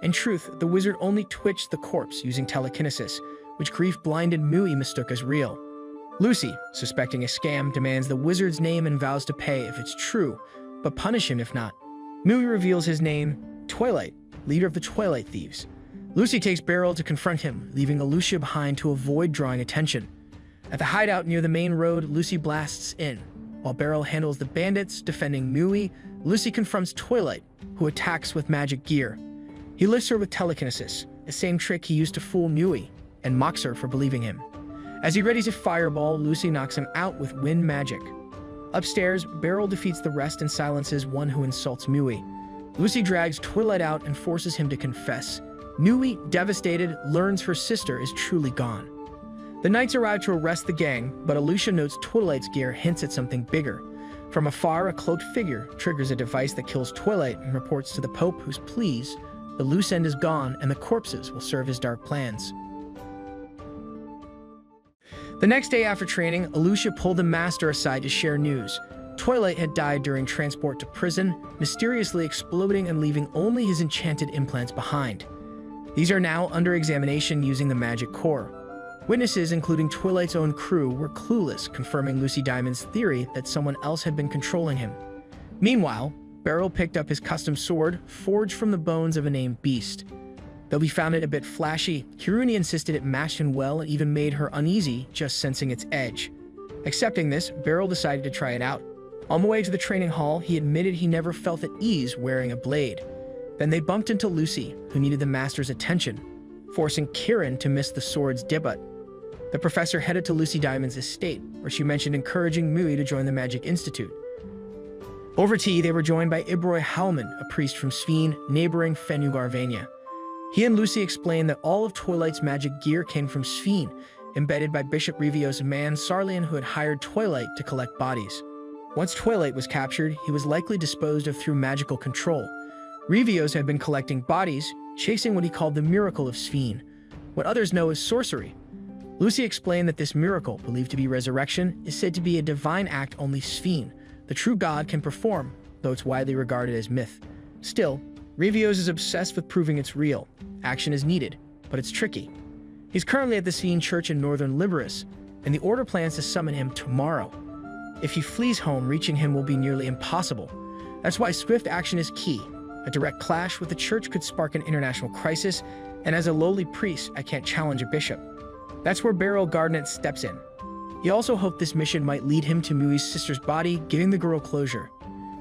[SPEAKER 1] In truth, the wizard only twitched the corpse using telekinesis, which grief-blinded Mui mistook as real. Lucy, suspecting a scam, demands the wizard's name and vows to pay if it's true, but punish him if not. Mui reveals his name, Twilight, leader of the Twilight Thieves. Lucy takes Beryl to confront him, leaving Alucia behind to avoid drawing attention. At the hideout near the main road, Lucy blasts in. While Beryl handles the bandits, defending Mui, Lucy confronts Twilight, who attacks with magic gear. He lifts her with telekinesis, the same trick he used to fool Mui, and mocks her for believing him. As he readies a fireball, Lucy knocks him out with wind magic. Upstairs, Beryl defeats the rest and silences one who insults Mui. Lucy drags Twilight out and forces him to confess. Mui, devastated, learns her sister is truly gone. The knights arrive to arrest the gang, but Alucia notes Twilight's gear hints at something bigger. From afar, a cloaked figure triggers a device that kills Twilight and reports to the Pope, who's pleased. The loose end is gone, and the corpses will serve his dark plans. The next day after training, Alucia pulled the master aside to share news. Twilight had died during transport to prison, mysteriously exploding and leaving only his enchanted implants behind. These are now under examination using the magic core. Witnesses, including Twilight's own crew, were clueless, confirming Lucy Diamond's theory that someone else had been controlling him. Meanwhile, Beryl picked up his custom sword, forged from the bones of a named beast. Though he found it a bit flashy, Kiruni insisted it matched him well and even made her uneasy just sensing its edge. Accepting this, Beryl decided to try it out. On the way to the training hall, he admitted he never felt at ease wearing a blade. Then they bumped into Lucy, who needed the master's attention, forcing Kirin to miss the sword's debut. The professor headed to Lucy Diamond's estate, where she mentioned encouraging Mui to join the Magic Institute. Over tea, they were joined by Ibroy Howman, a priest from Sveen, neighboring Fenugarvania. He and Lucy explained that all of Twilight's magic gear came from Sveen, embedded by Bishop Revios' man Sarlian, who had hired Twilight to collect bodies. Once Twilight was captured, he was likely disposed of through magical control. Revios had been collecting bodies, chasing what he called the miracle of Sveen, what others know as sorcery. Lucy explained that this miracle, believed to be resurrection, is said to be a divine act only Sveen, the true god, can perform, though it's widely regarded as myth. Still, Revios is obsessed with proving it's real. Action is needed, but it's tricky. He's currently at the Sveen Church in northern Liberus, and the Order plans to summon him tomorrow. If he flees home, reaching him will be nearly impossible. That's why swift action is key. A direct clash with the Church could spark an international crisis, and as a lowly priest, I can't challenge a bishop. That's where Beryl Gardnet steps in. He also hoped this mission might lead him to Mui's sister's body, giving the girl closure.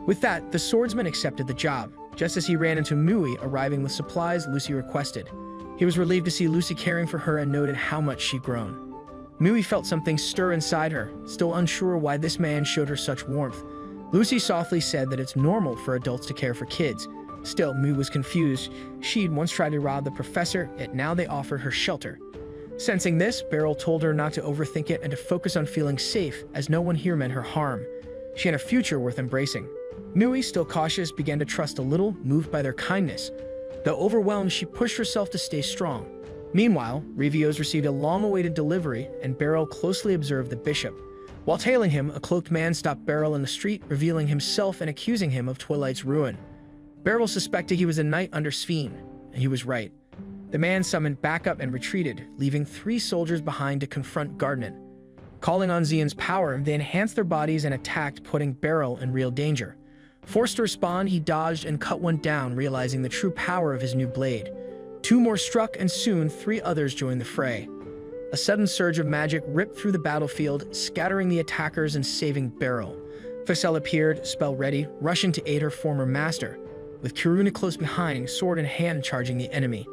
[SPEAKER 1] With that, the swordsman accepted the job. Just as he ran into Mui, arriving with supplies Lucy requested. He was relieved to see Lucy caring for her and noted how much she'd grown. Mui felt something stir inside her, still unsure why this man showed her such warmth. Lucy softly said that it's normal for adults to care for kids. Still, Mui was confused. She'd once tried to rob the professor, yet now they offered her shelter. Sensing this, Beryl told her not to overthink it and to focus on feeling safe, as no one here meant her harm. She had a future worth embracing. Mui, still cautious, began to trust a little, moved by their kindness. Though overwhelmed, she pushed herself to stay strong. Meanwhile, Revios received a long-awaited delivery, and Beryl closely observed the bishop. While tailing him, a cloaked man stopped Beryl in the street, revealing himself and accusing him of Twilight's ruin. Beryl suspected he was a knight under Sveen, and he was right. The man summoned backup and retreated, leaving 3 soldiers behind to confront Gardnet. Calling on Xian's power, they enhanced their bodies and attacked, putting Beryl in real danger. Forced to respond, he dodged and cut one down, realizing the true power of his new blade. Two more struck, and soon 3 others joined the fray. A sudden surge of magic ripped through the battlefield, scattering the attackers and saving Beryl. Facel appeared, spell ready, rushing to aid her former master, with Kiruna close behind, sword in hand, charging the enemy.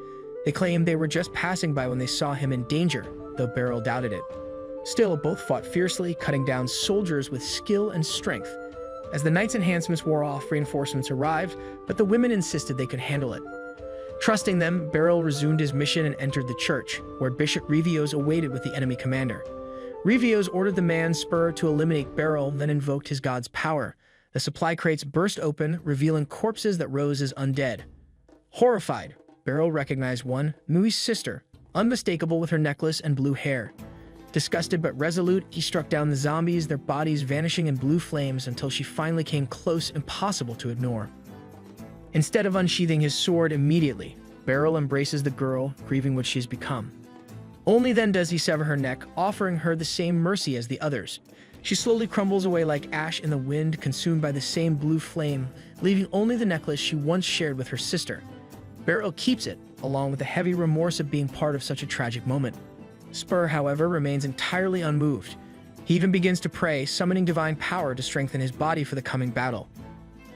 [SPEAKER 1] They claimed they were just passing by when they saw him in danger, though Beryl doubted it. Still, both fought fiercely, cutting down soldiers with skill and strength. As the knight's enhancements wore off, reinforcements arrived, but the women insisted they could handle it. Trusting them, Beryl resumed his mission and entered the church, where Bishop Revios awaited with the enemy commander. Revios ordered the man Spur to eliminate Beryl, then invoked his god's power. The supply crates burst open, revealing corpses that rose as undead. Horrified, Beryl recognized one, Mui's sister, unmistakable with her necklace and blue hair. Disgusted but resolute, he struck down the zombies, their bodies vanishing in blue flames until she finally came close, impossible to ignore. Instead of unsheathing his sword immediately, Beryl embraces the girl, grieving what she's become. Only then does he sever her neck, offering her the same mercy as the others. She slowly crumbles away like ash in the wind, consumed by the same blue flame, leaving only the necklace she once shared with her sister. Beryl keeps it, along with the heavy remorse of being part of such a tragic moment. Spur, however, remains entirely unmoved. He even begins to pray, summoning divine power to strengthen his body for the coming battle.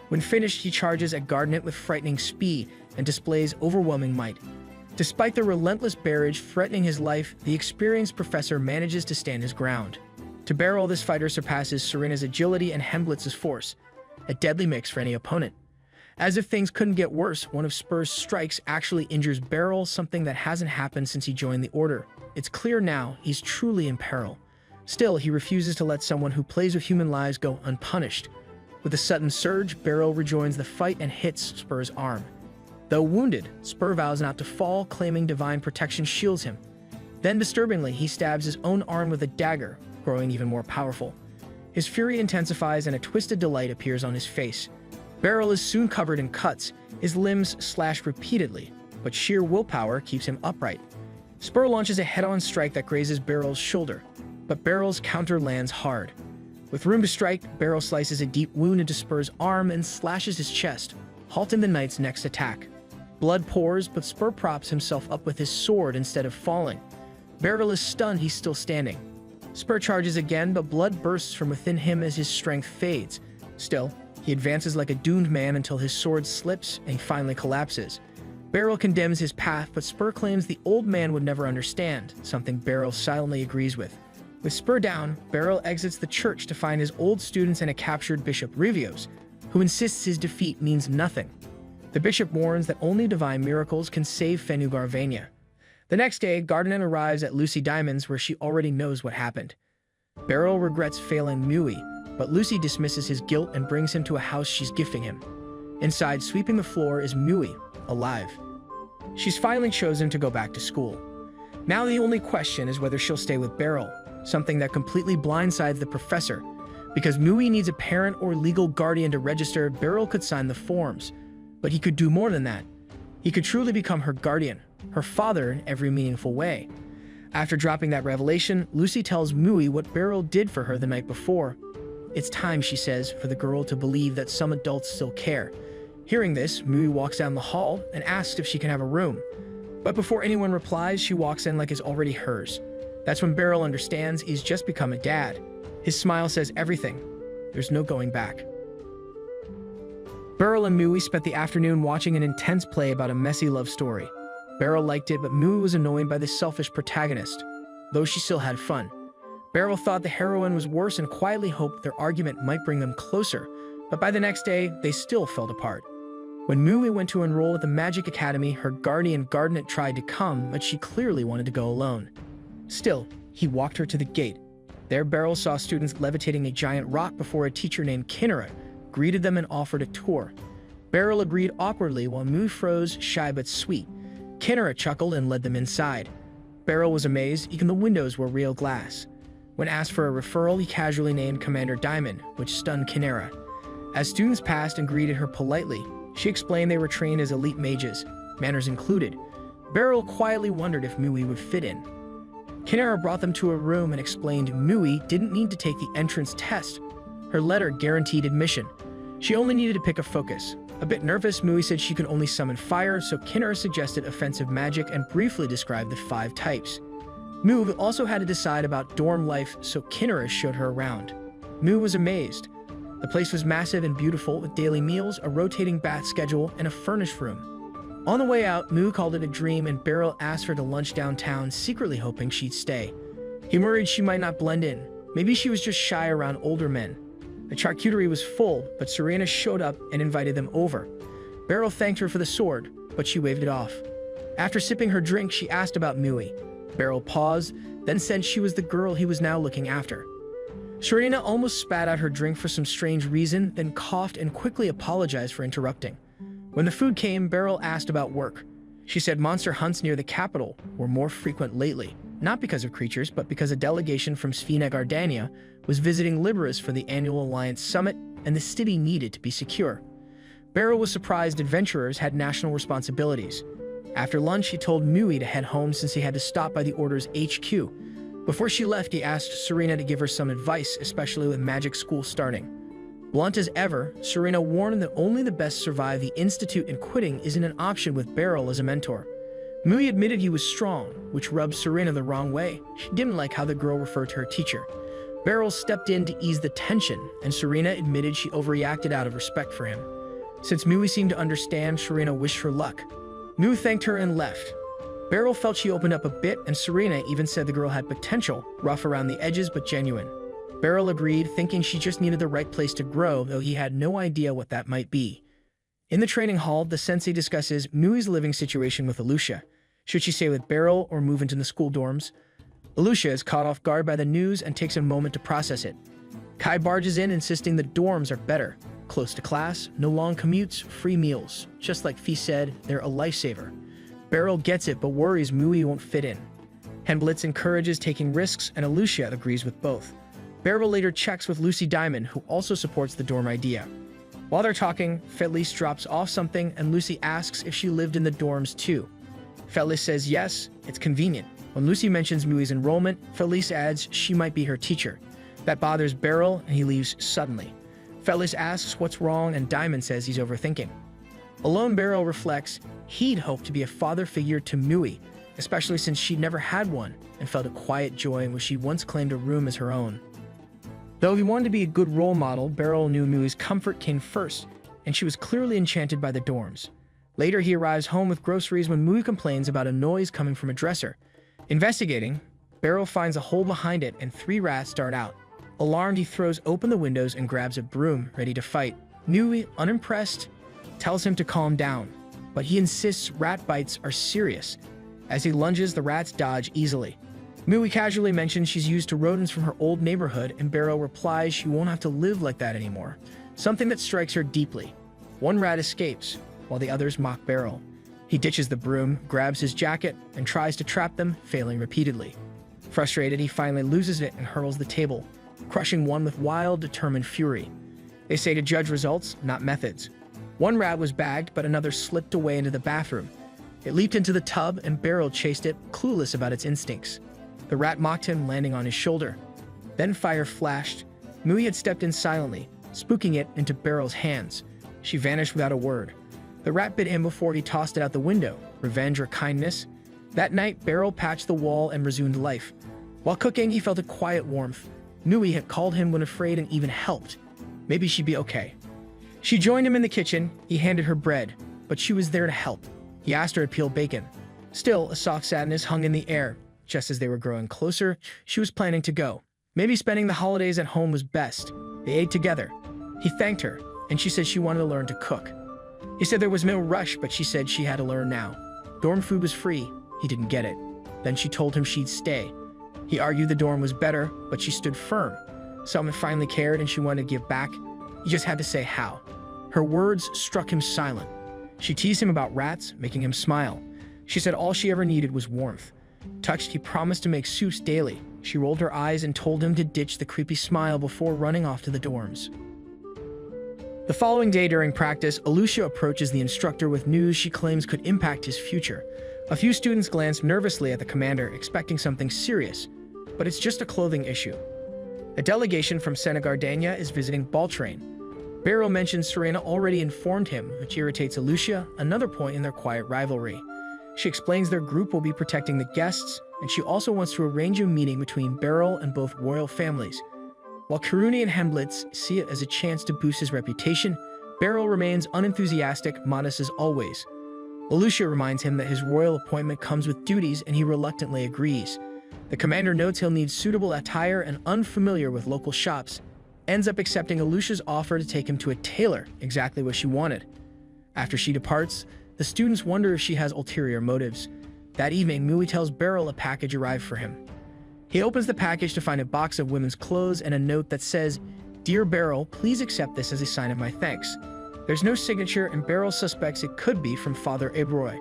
[SPEAKER 1] When finished, he charges at Gardenet with frightening speed and displays overwhelming might. Despite the relentless barrage threatening his life, the experienced professor manages to stand his ground. To Beryl, this fighter surpasses Serena's agility and Hemblitz's force, a deadly mix for any opponent. As if things couldn't get worse, one of Spur's strikes actually injures Beryl, something that hasn't happened since he joined the Order. It's clear now he's truly in peril. Still, he refuses to let someone who plays with human lives go unpunished. With a sudden surge, Beryl rejoins the fight and hits Spur's arm. Though wounded, Spur vows not to fall, claiming divine protection shields him. Then, disturbingly, he stabs his own arm with a dagger, growing even more powerful. His fury intensifies and a twisted delight appears on his face. Beryl is soon covered in cuts, his limbs slashed repeatedly, but sheer willpower keeps him upright. Spur launches a head-on strike that grazes Beryl's shoulder, but Beryl's counter lands hard. With room to strike, Beryl slices a deep wound into Spur's arm and slashes his chest, halting the knight's next attack. Blood pours, but Spur props himself up with his sword instead of falling. Beryl is stunned, he's still standing. Spur charges again, but blood bursts from within him as his strength fades. Still, he advances like a doomed man until his sword slips and he finally collapses. Beryl condemns his path, but Spur claims the old man would never understand, something Beryl silently agrees with. With Spur down, Beryl exits the church to find his old students and a captured Bishop Revios, who insists his defeat means nothing. The bishop warns that only divine miracles can save Fenugarvania. The next day, Gardenet arrives at Lucy Diamond's, where she already knows what happened. Beryl regrets failing Mui, but Lucy dismisses his guilt and brings him to a house she's gifting him. Inside, sweeping the floor, is Mui, alive. She's finally chosen to go back to school. Now the only question is whether she'll stay with Beryl, something that completely blindsides the professor. Because Mui needs a parent or legal guardian to register, Beryl could sign the forms. But he could do more than that. He could truly become her guardian, her father in every meaningful way. After dropping that revelation, Lucy tells Mui what Beryl did for her the night before. It's time, she says, for the girl to believe that some adults still care. Hearing this, Mui walks down the hall and asks if she can have a room. But before anyone replies, she walks in like it's already hers. That's when Beryl understands he's just become a dad. His smile says everything. There's no going back. Beryl and Mui spent the afternoon watching an intense play about a messy love story. Beryl liked it, but Mui was annoyed by the selfish protagonist, though she still had fun. Beryl thought the heroine was worse and quietly hoped their argument might bring them closer, but by the next day, they still fell apart. When Mui went to enroll at the Magic Academy, her guardian Gardenet tried to come, but she clearly wanted to go alone. Still, he walked her to the gate. There, Beryl saw students levitating a giant rock before a teacher named Kinnera greeted them and offered a tour. Beryl agreed awkwardly while Mui froze, shy but sweet. Kinnera chuckled and led them inside. Beryl was amazed, even the windows were real glass. When asked for a referral, he casually named Commander Diamond, which stunned Kinnera. As students passed and greeted her politely, she explained they were trained as elite mages, manners included. Beryl quietly wondered if Mui would fit in. Kinara brought them to a room and explained Mui didn't need to take the entrance test. Her letter guaranteed admission. She only needed to pick a focus. A bit nervous, Mui said she could only summon fire, so Kinara suggested offensive magic and briefly described the 5 types. Mui also had to decide about dorm life, so Kinara showed her around. Mui was amazed. The place was massive and beautiful, with daily meals, a rotating bath schedule, and a furnished room. On the way out, Mui called it a dream, and Beryl asked her to lunch downtown, secretly hoping she'd stay. He worried she might not blend in. Maybe she was just shy around older men. The charcuterie was full, but Serena showed up and invited them over. Beryl thanked her for the sword, but she waved it off. After sipping her drink, she asked about Mui. Beryl paused, then said she was the girl he was now looking after. Serena almost spat out her drink for some strange reason, then coughed and quickly apologized for interrupting. When the food came, Beryl asked about work. She said monster hunts near the capital were more frequent lately, not because of creatures, but because a delegation from Sphena Gardania was visiting Liberus for the annual Alliance Summit, and the city needed to be secure. Beryl was surprised adventurers had national responsibilities. After lunch, he told Mui to head home since he had to stop by the Order's HQ. Before she left, he asked Serena to give her some advice, especially with magic school starting. Blunt as ever, Serena warned that only the best survive the Institute, and quitting isn't an option with Beryl as a mentor. Mui admitted he was strong, which rubbed Serena the wrong way. She didn't like how the girl referred to her teacher. Beryl stepped in to ease the tension, and Serena admitted she overreacted out of respect for him. Since Mui seemed to understand, Serena wished her luck. Mui thanked her and left. Beryl felt she opened up a bit, and Serena even said the girl had potential, rough around the edges but genuine. Beryl agreed, thinking she just needed the right place to grow, though he had no idea what that might be. In the training hall, the sensei discusses Mui's living situation with Alucia. Should she stay with Beryl or move into the school dorms? Alucia is caught off guard by the news and takes a moment to process it. Kai barges in, insisting the dorms are better. Close to class, no long commutes, free meals. Just like Fee said, they're a lifesaver. Beryl gets it, but worries Mui won't fit in. Henblitz encourages taking risks, and Alucia agrees with both. Beryl later checks with Lucy Diamond, who also supports the dorm idea. While they're talking, Felice drops off something, and Lucy asks if she lived in the dorms too. Felice says yes, it's convenient. When Lucy mentions Mui's enrollment, Felice adds she might be her teacher. That bothers Beryl, and he leaves suddenly. Felice asks what's wrong, and Diamond says he's overthinking. Alone, Beryl reflects he'd hoped to be a father figure to Mui, especially since she'd never had one, and felt a quiet joy in which she once claimed a room as her own. Though he wanted to be a good role model, Beryl knew Mui's comfort came first, and she was clearly enchanted by the dorms. Later, he arrives home with groceries when Mui complains about a noise coming from a dresser. Investigating, Beryl finds a hole behind it, and 3 rats start out. Alarmed, he throws open the windows and grabs a broom, ready to fight. Mui, unimpressed, tells him to calm down, but he insists rat bites are serious. As he lunges, the rats dodge easily. Mui casually mentions she's used to rodents from her old neighborhood, and Beryl replies she won't have to live like that anymore, something that strikes her deeply. 1 rat escapes, while the others mock Beryl. He ditches the broom, grabs his jacket, and tries to trap them, failing repeatedly. Frustrated, he finally loses it and hurls the table, crushing one with wild, determined fury. They say to judge results, not methods. 1 rat was bagged, but another slipped away into the bathroom. It leaped into the tub, and Beryl chased it, clueless about its instincts. The rat mocked him, landing on his shoulder. Then fire flashed. Mui had stepped in silently, spooking it into Beryl's hands. She vanished without a word. The rat bit him before he tossed it out the window. Revenge or kindness? That night, Beryl patched the wall and resumed life. While cooking, he felt a quiet warmth. Mui had called him when afraid and even helped. Maybe she'd be okay. She joined him in the kitchen. He handed her bread, but she was there to help. He asked her to peel bacon. Still, a soft sadness hung in the air. Just as they were growing closer, she was planning to go. Maybe spending the holidays at home was best. They ate together. He thanked her, and she said she wanted to learn to cook. He said there was no rush, but she said she had to learn now. Dorm food was free. He didn't get it. Then she told him she'd stay. He argued the dorm was better, but she stood firm. Someone finally cared, and she wanted to give back. He just had to say how. Her words struck him silent. She teased him about rats, making him smile. She said all she ever needed was warmth. Touched, he promised to make soups daily. She rolled her eyes and told him to ditch the creepy smile before running off to the dorms. The following day during practice, Alucia approaches the instructor with news she claims could impact his future. A few students glance nervously at the commander, expecting something serious, but it's just a clothing issue. A delegation from Senegardania is visiting Baltrain. Beryl mentions Serena already informed him, which irritates Alucia, another point in their quiet rivalry. She explains their group will be protecting the guests, and she also wants to arrange a meeting between Beryl and both royal families. While Kiruni and Hemblitz see it as a chance to boost his reputation, Beryl remains unenthusiastic, modest as always. Alucia reminds him that his royal appointment comes with duties, and he reluctantly agrees. The commander notes he'll need suitable attire and, unfamiliar with local shops, ends up accepting Alucia's offer to take him to a tailor, exactly what she wanted. After she departs, the students wonder if she has ulterior motives. That evening, Mui tells Beryl a package arrived for him. He opens the package to find a box of women's clothes and a note that says, "Dear Beryl, please accept this as a sign of my thanks." There's no signature, and Beryl suspects it could be from Father Abroy.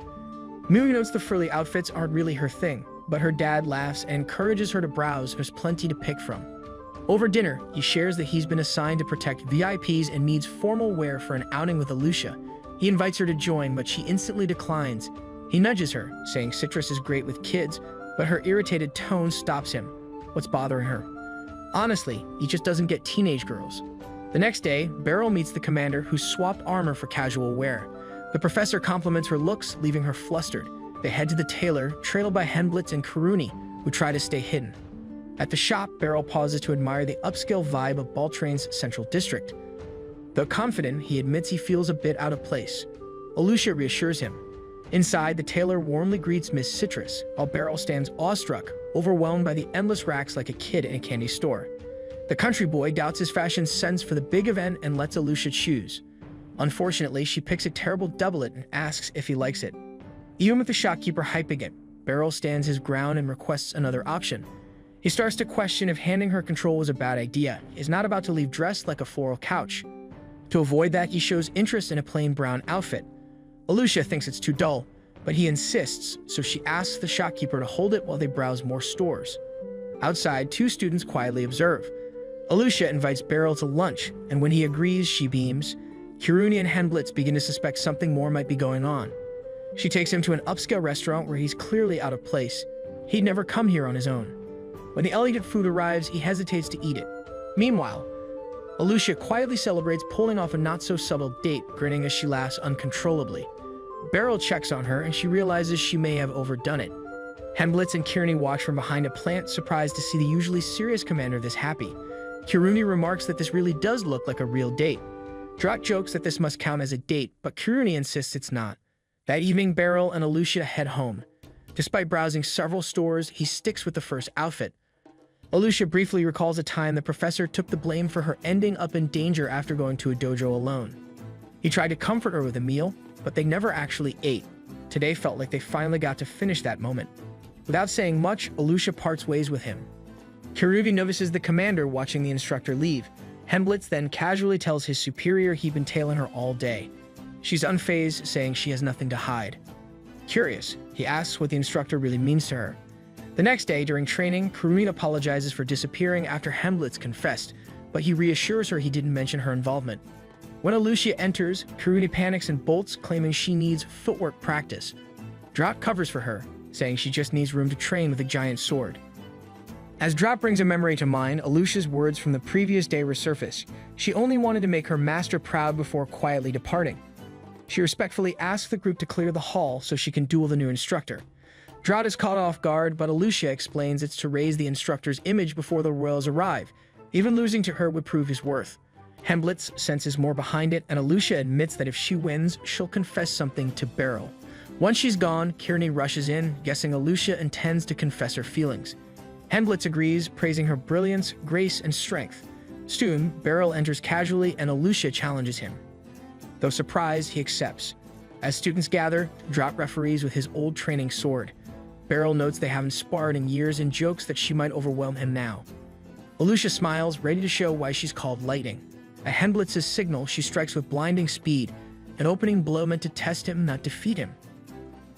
[SPEAKER 1] Mui notes the frilly outfits aren't really her thing, but her dad laughs and encourages her to browse. There's plenty to pick from. Over dinner, he shares that he's been assigned to protect VIPs and needs formal wear for an outing with Alucia. He invites her to join, but she instantly declines. He nudges her, saying Citrus is great with kids, but her irritated tone stops him. What's bothering her? Honestly, he just doesn't get teenage girls. The next day, Beryl meets the commander, who swapped armor for casual wear. The professor compliments her looks, leaving her flustered. They head to the tailor, trailed by Hemblitz and Kiruni, who try to stay hidden. At the shop, Beryl pauses to admire the upscale vibe of Baltrain's central district. Though confident, he admits he feels a bit out of place. Alucia reassures him. Inside, the tailor warmly greets Miss Citrus, while Beryl stands awestruck, overwhelmed by the endless racks like a kid in a candy store. The country boy doubts his fashion sense for the big event and lets Alucia choose. Unfortunately, she picks a terrible doublet and asks if he likes it. Even with the shopkeeper hyping it, Beryl stands his ground and requests another option. He starts to question if handing her control was a bad idea. He's not about to leave dressed like a floral couch. To avoid that, he shows interest in a plain brown outfit. Alucia thinks it's too dull, but he insists, so she asks the shopkeeper to hold it while they browse more stores. Outside, two students quietly observe. Alucia invites Beryl to lunch, and when he agrees, she beams. Kiruni and Hemblitz begin to suspect something more might be going on. She takes him to an upscale restaurant where he's clearly out of place. He'd never come here on his own. When the elegant food arrives, he hesitates to eat it. Meanwhile, Alucia quietly celebrates pulling off a not-so-subtle date, grinning as she laughs uncontrollably. Beryl checks on her, and she realizes she may have overdone it. Hemblitz and Kiruni watch from behind a plant, surprised to see the usually serious commander this happy. Kiruni remarks that this really does look like a real date. Drat jokes that this must count as a date, but Kiruni insists it's not. That evening, Beryl and Alucia head home. Despite browsing several stores, he sticks with the first outfit. Alucia briefly recalls a time the professor took the blame for her ending up in danger after going to a dojo alone. He tried to comfort her with a meal, but they never actually ate. Today felt like they finally got to finish that moment. Without saying much, Alucia parts ways with him. Kiruni notices the commander watching the instructor leave. Hemblitz then casually tells his superior he'd been tailing her all day. She's unfazed, saying she has nothing to hide. Curious, he asks what the instructor really means to her. The next day, during training, Kiruni apologizes for disappearing after Hemblitz confessed, but he reassures her he didn't mention her involvement. When Alucia enters, Kiruni panics and bolts, claiming she needs footwork practice. Drat covers for her, saying she just needs room to train with a giant sword. As Drat brings a memory to mind, Alucia's words from the previous day resurface. She only wanted to make her master proud before quietly departing. She respectfully asks the group to clear the hall so she can duel the new instructor. Drat is caught off guard, but Alucia explains it's to raise the instructor's image before the royals arrive. Even losing to her would prove his worth. Hemblitz senses more behind it, and Alucia admits that if she wins, she'll confess something to Beryl. Once she's gone, Kiruni rushes in, guessing Alucia intends to confess her feelings. Hemblitz agrees, praising her brilliance, grace, and strength. Soon, Beryl enters casually, and Alucia challenges him. Though surprised, he accepts. As students gather, Drat referees with his old training sword. Beryl notes they haven't sparred in years and jokes that she might overwhelm him now. Alucia smiles, ready to show why she's called Lightning. At Hemblitz's signal, she strikes with blinding speed, an opening blow meant to test him, not defeat him.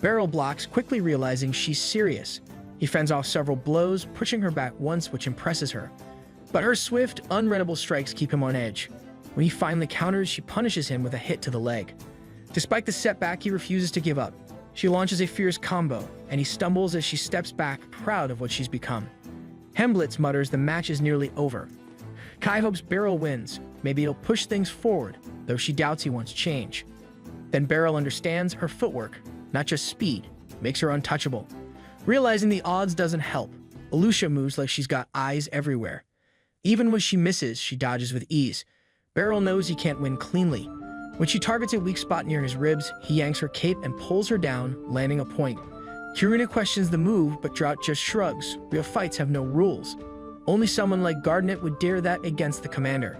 [SPEAKER 1] Beryl blocks, quickly realizing she's serious. He fends off several blows, pushing her back once, which impresses her. But her swift, unreadable strikes keep him on edge. When he finally counters, she punishes him with a hit to the leg. Despite the setback, he refuses to give up. She launches a fierce combo, and he stumbles as she steps back, proud of what she's become. Hemblitz mutters the match is nearly over. Kai hopes Beryl wins. Maybe it'll push things forward, though she doubts he wants change. Then Beryl understands her footwork, not just speed, makes her untouchable. Realizing the odds doesn't help, Alucia moves like she's got eyes everywhere. Even when she misses, she dodges with ease. Beryl knows he can't win cleanly. When she targets a weak spot near his ribs, he yanks her cape and pulls her down, landing a point. Kirina questions the move, but Drought just shrugs. Real fights have no rules. Only someone like Gardnet would dare that against the commander.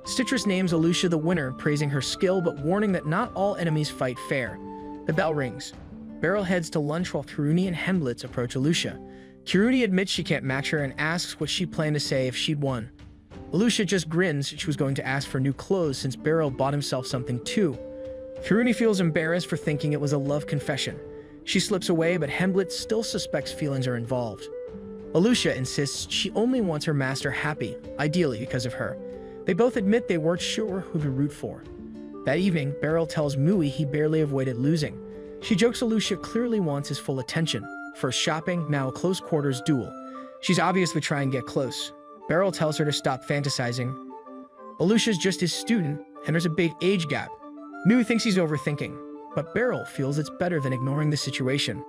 [SPEAKER 1] Citrus names Alucia the winner, praising her skill but warning that not all enemies fight fair. The bell rings. Beryl heads to lunch while Kiruni and Hemblitz approach Alucia. Kiruni admits she can't match her and asks what she planned to say if she'd won. Alucia just grins. She was going to ask for new clothes since Beryl bought himself something too. Kiruni feels embarrassed for thinking it was a love confession. She slips away, but Hemblitz still suspects feelings are involved. Alucia insists she only wants her master happy, ideally because of her. They both admit they weren't sure who to root for. That evening, Beryl tells Mui he barely avoided losing. She jokes Alucia clearly wants his full attention. First shopping, now a close-quarters duel. She's obviously trying to get close. Beryl tells her to stop fantasizing. Alucia's just his student, and there's a big age gap. Mui thinks he's overthinking, but Beryl feels it's better than ignoring the situation.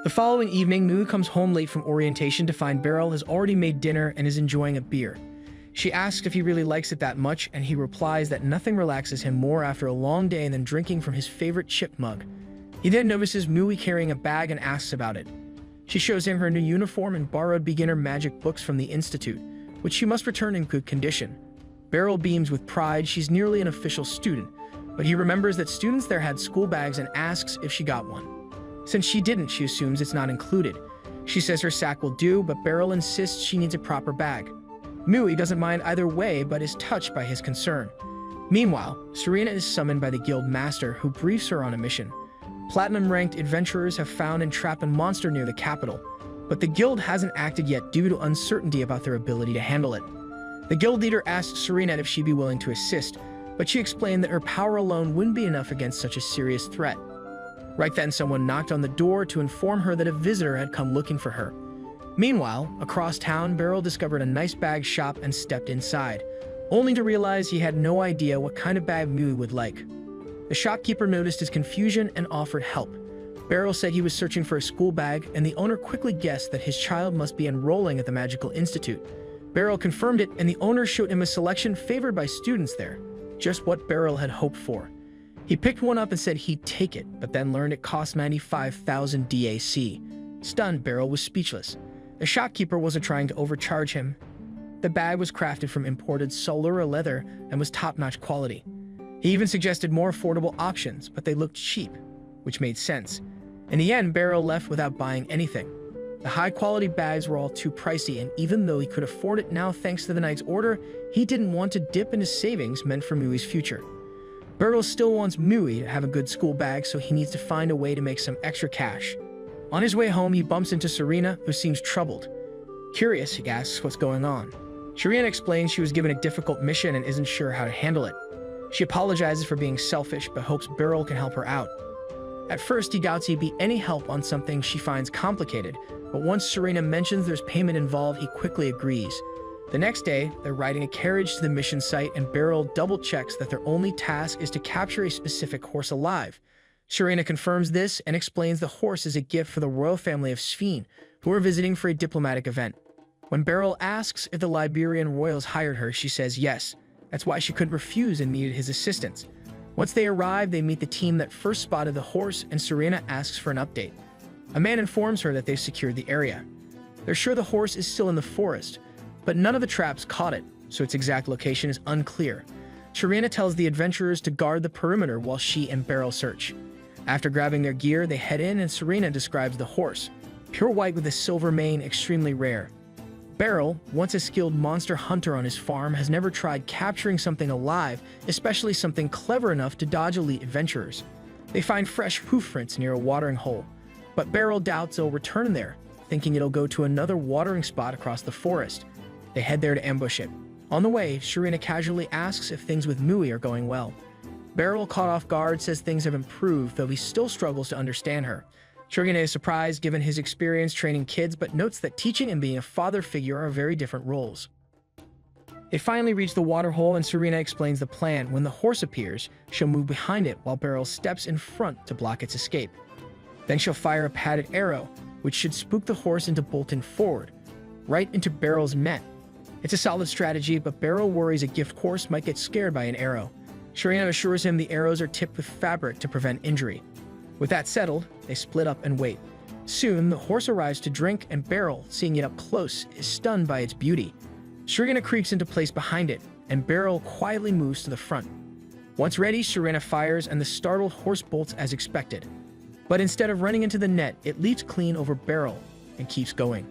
[SPEAKER 1] The following evening, Mui comes home late from orientation to find Beryl has already made dinner and is enjoying a beer. She asks if he really likes it that much, and he replies that nothing relaxes him more after a long day than drinking from his favorite chip mug. He then notices Mui carrying a bag and asks about it. She shows him her new uniform and borrowed beginner magic books from the Institute, which she must return in good condition. Beryl beams with pride. She's nearly an official student, but he remembers that students there had school bags and asks if she got one. Since she didn't, she assumes it's not included. She says her sack will do, but Beryl insists she needs a proper bag. Mui doesn't mind either way, but is touched by his concern. Meanwhile, Serena is summoned by the guild master, who briefs her on a mission. Platinum-ranked adventurers have found and trapped a monster near the capital, but the guild hasn't acted yet due to uncertainty about their ability to handle it. The guild leader asked Serena if she'd be willing to assist, but she explained that her power alone wouldn't be enough against such a serious threat. Right then, someone knocked on the door to inform her that a visitor had come looking for her. Meanwhile, across town, Beryl discovered a nice bag shop and stepped inside, only to realize he had no idea what kind of bag Mui would like. The shopkeeper noticed his confusion and offered help. Beryl said he was searching for a school bag, and the owner quickly guessed that his child must be enrolling at the Magical Institute. Beryl confirmed it, and the owner showed him a selection favored by students there, just what Beryl had hoped for. He picked one up and said he'd take it, but then learned it cost 95,000 DAC. Stunned, Beryl was speechless. The shopkeeper wasn't trying to overcharge him. The bag was crafted from imported Solura leather and was top-notch quality. He even suggested more affordable options, but they looked cheap, which made sense. In the end, Beryl left without buying anything. The high-quality bags were all too pricey, and even though he could afford it now thanks to the knight's order, he didn't want to dip into savings meant for Mui's future. Beryl still wants Mui to have a good school bag, so he needs to find a way to make some extra cash. On his way home, he bumps into Serena, who seems troubled. Curious, he asks what's going on. Serena explains she was given a difficult mission and isn't sure how to handle it. She apologizes for being selfish, but hopes Beryl can help her out. At first, he doubts he'd be any help on something she finds complicated, but once Serena mentions there's payment involved, he quickly agrees. The next day, they're riding a carriage to the mission site, and Beryl double-checks that their only task is to capture a specific horse alive. Serena confirms this and explains the horse is a gift for the royal family of Sphene, who are visiting for a diplomatic event. When Beryl asks if the Liberian royals hired her, she says yes. That's why she couldn't refuse and needed his assistance. Once they arrive, they meet the team that first spotted the horse, and Serena asks for an update. A man informs her that they've secured the area. They're sure the horse is still in the forest, but none of the traps caught it, so its exact location is unclear. Serena tells the adventurers to guard the perimeter while she and Beryl search. After grabbing their gear, they head in, and Serena describes the horse. Pure white with a silver mane, extremely rare. Beryl, once a skilled monster hunter on his farm, has never tried capturing something alive, especially something clever enough to dodge elite adventurers. They find fresh hoof prints near a watering hole, but Beryl doubts they'll return there, thinking it'll go to another watering spot across the forest. They head there to ambush it. On the way, Serena casually asks if things with Mui are going well. Beryl, caught off guard, says things have improved, though he still struggles to understand her. Shurina is surprised given his experience training kids, but notes that teaching and being a father figure are very different roles. They finally reach the waterhole and Shurina explains the plan. When the horse appears, she'll move behind it while Beryl steps in front to block its escape. Then she'll fire a padded arrow, which should spook the horse into bolting forward, right into Beryl's net. It's a solid strategy, but Beryl worries a gift horse might get scared by an arrow. Shurina assures him the arrows are tipped with fabric to prevent injury. With that settled, they split up and wait. Soon, the horse arrives to drink, and Beryl, seeing it up close, is stunned by its beauty. Shurina creeps into place behind it, and Beryl quietly moves to the front. Once ready, Shurina fires, and the startled horse bolts as expected. But instead of running into the net, it leaps clean over Beryl and keeps going.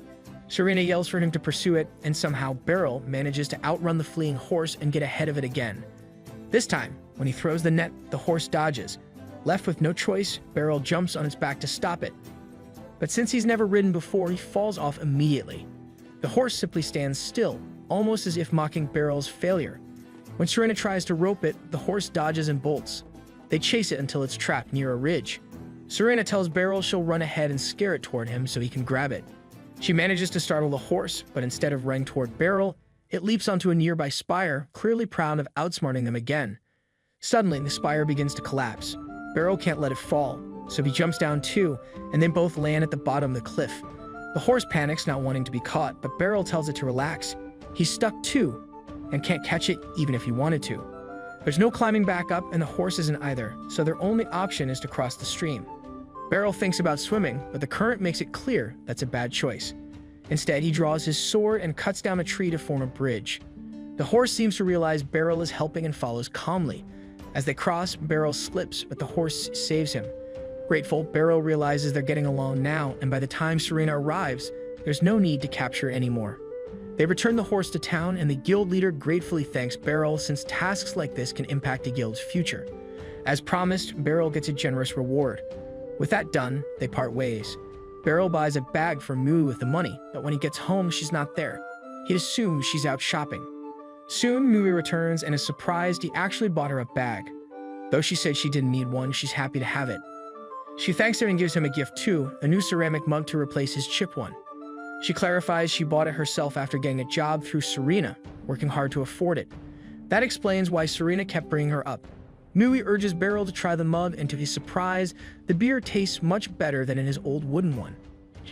[SPEAKER 1] Shurina yells for him to pursue it, and somehow Beryl manages to outrun the fleeing horse and get ahead of it again. This time, when he throws the net, the horse dodges. Left with no choice, Beryl jumps on its back to stop it. But since he's never ridden before, he falls off immediately. The horse simply stands still, almost as if mocking Beryl's failure. When Shurina tries to rope it, the horse dodges and bolts. They chase it until it's trapped near a ridge. Shurina tells Beryl she'll run ahead and scare it toward him so he can grab it. She manages to startle the horse, but instead of running toward Beryl, it leaps onto a nearby spire, clearly proud of outsmarting them again. Suddenly, the spire begins to collapse. Beryl can't let it fall, so he jumps down too, and they both land at the bottom of the cliff. The horse panics, not wanting to be caught, but Beryl tells it to relax. He's stuck too, and can't catch it even if he wanted to. There's no climbing back up, and the horse isn't either, so their only option is to cross the stream. Beryl thinks about swimming, but the current makes it clear that's a bad choice. Instead, he draws his sword and cuts down a tree to form a bridge. The horse seems to realize Beryl is helping and follows calmly. As they cross, Beryl slips, but the horse saves him. Grateful, Beryl realizes they're getting along now, and by the time Shurina arrives, there's no need to capture it anymore. They return the horse to town, and the guild leader gratefully thanks Beryl since tasks like this can impact the guild's future. As promised, Beryl gets a generous reward. With that done, they part ways. Beryl buys a bag for Mu with the money, but when he gets home, she's not there. He assumes she's out shopping. Soon, Mui returns and is surprised he actually bought her a bag. Though she said she didn't need one, she's happy to have it. She thanks him and gives him a gift too, a new ceramic mug to replace his chip one. She clarifies she bought it herself after getting a job through Shurina, working hard to afford it. That explains why Shurina kept bringing her up. Mui urges Beryl to try the mug, and to his surprise, the beer tastes much better than in his old wooden one.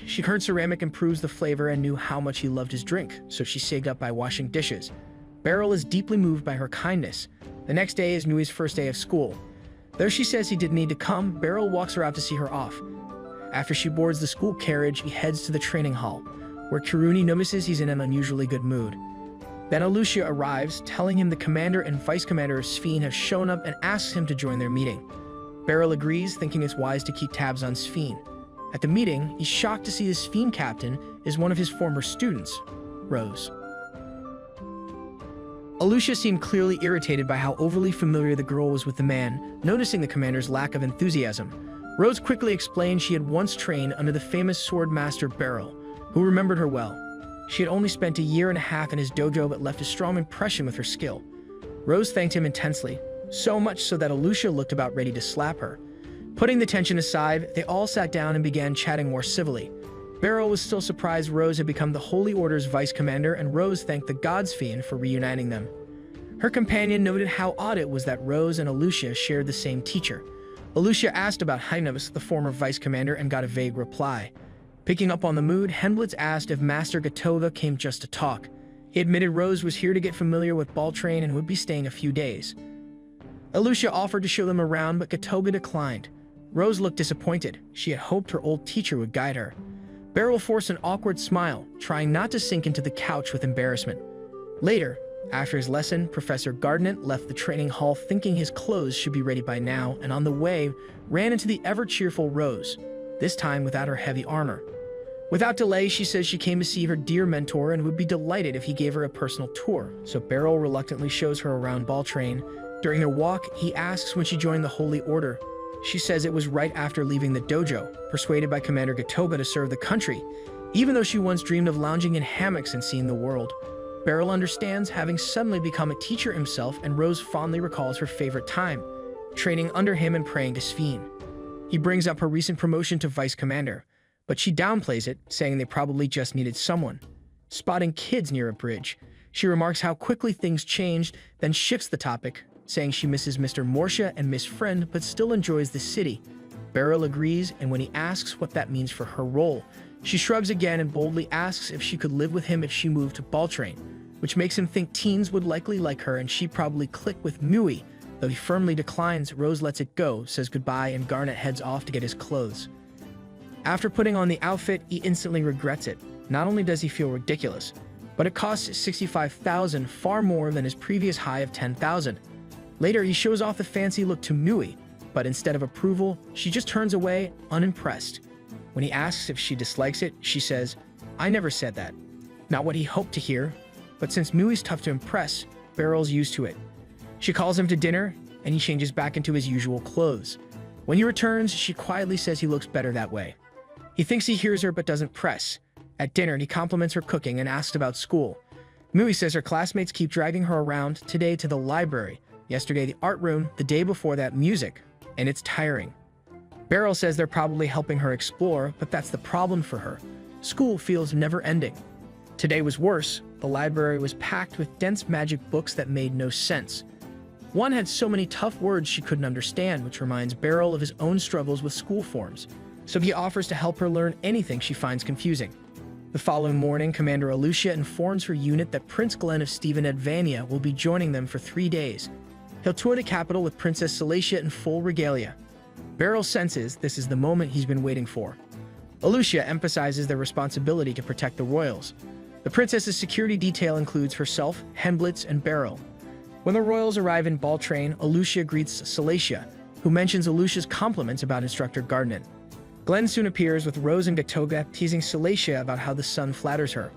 [SPEAKER 1] She heard ceramic improves the flavor and knew how much he loved his drink, so she saved up by washing dishes. Beryl is deeply moved by her kindness. The next day is Mui's first day of school. Though she says he didn't need to come, Beryl walks her out to see her off. After she boards the school carriage, he heads to the training hall, where Kiruni notices he's in an unusually good mood. Then Alucia arrives, telling him the commander and vice commander of Sphene have shown up and asks him to join their meeting. Beryl agrees, thinking it's wise to keep tabs on Sphene. At the meeting, he's shocked to see the Sphene captain is one of his former students, Rose. Alucia seemed clearly irritated by how overly familiar the girl was with the man, noticing the commander's lack of enthusiasm. Rose quickly explained she had once trained under the famous sword master Beryl, who remembered her well. She had only spent a year and a half in his dojo but left a strong impression with her skill. Rose thanked him intensely, so much so that Alucia looked about ready to slap her. Putting the tension aside, they all sat down and began chatting more civilly. Beryl was still surprised Rose had become the Holy Order's vice commander, and Rose thanked the God's Fiend for reuniting them. Her companion noted how odd it was that Rose and Alucia shared the same teacher. Alucia asked about Heinus, the former vice commander, and got a vague reply. Picking up on the mood, Henblitz asked if Master Gatova came just to talk. He admitted Rose was here to get familiar with Baltrain and would be staying a few days. Alucia offered to show them around, but Gatova declined. Rose looked disappointed. She had hoped her old teacher would guide her. Beryl forced an awkward smile, trying not to sink into the couch with embarrassment. Later, after his lesson, Professor Gardnet left the training hall thinking his clothes should be ready by now, and on the way, ran into the ever-cheerful Rose, this time without her heavy armor. Without delay, she says she came to see her dear mentor and would be delighted if he gave her a personal tour, so Beryl reluctantly shows her around Baltrain. During their walk, he asks when she joined the Holy Order. She says it was right after leaving the dojo, persuaded by Commander Gatova to serve the country, even though she once dreamed of lounging in hammocks and seeing the world. Beryl understands, having suddenly become a teacher himself, and Rose fondly recalls her favorite time, training under him and praying to Sphene. He brings up her recent promotion to vice commander, but she downplays it, saying they probably just needed someone. Spotting kids near a bridge, she remarks how quickly things changed, then shifts the topic, saying she misses Mr. Morsha and Miss Friend but still enjoys the city. Beryl agrees, and when he asks what that means for her role, she shrugs again and boldly asks if she could live with him if she moved to Baltrain, which makes him think teens would likely like her and she'd probably click with Mui. Though he firmly declines, Rose lets it go, says goodbye, and Garnet heads off to get his clothes. After putting on the outfit, he instantly regrets it. Not only does he feel ridiculous, but it costs 65,000, far more than his previous high of 10,000. Later, he shows off the fancy look to Mui, but instead of approval, she just turns away, unimpressed. When he asks if she dislikes it, she says, "I never said that." Not what he hoped to hear, but since Mui's tough to impress, Beryl's used to it. She calls him to dinner, and he changes back into his usual clothes. When he returns, she quietly says he looks better that way. He thinks he hears her but doesn't press. At dinner, he compliments her cooking and asks about school. Mui says her classmates keep dragging her around, today to the library, yesterday the art room, the day before that music, and it's tiring. Beryl says they're probably helping her explore, but that's the problem for her. School feels never-ending. Today was worse. The library was packed with dense magic books that made no sense. One had so many tough words she couldn't understand, which reminds Beryl of his own struggles with school forms, so he offers to help her learn anything she finds confusing. The following morning, Commander Alucia informs her unit that Prince Glenn of Stephen Advania will be joining them for 3 days. He'll tour the capital with Princess Salacia in full regalia. Beryl senses this is the moment he's been waiting for. Alucia emphasizes their responsibility to protect the royals. The princess's security detail includes herself, Henblitz, and Beryl. When the royals arrive in Baltrain, Alucia greets Salacia, who mentions Alucia's compliments about Instructor Gardner. Glenn soon appears with Rose and Gatoga, teasing Salacia about how the son flatters her.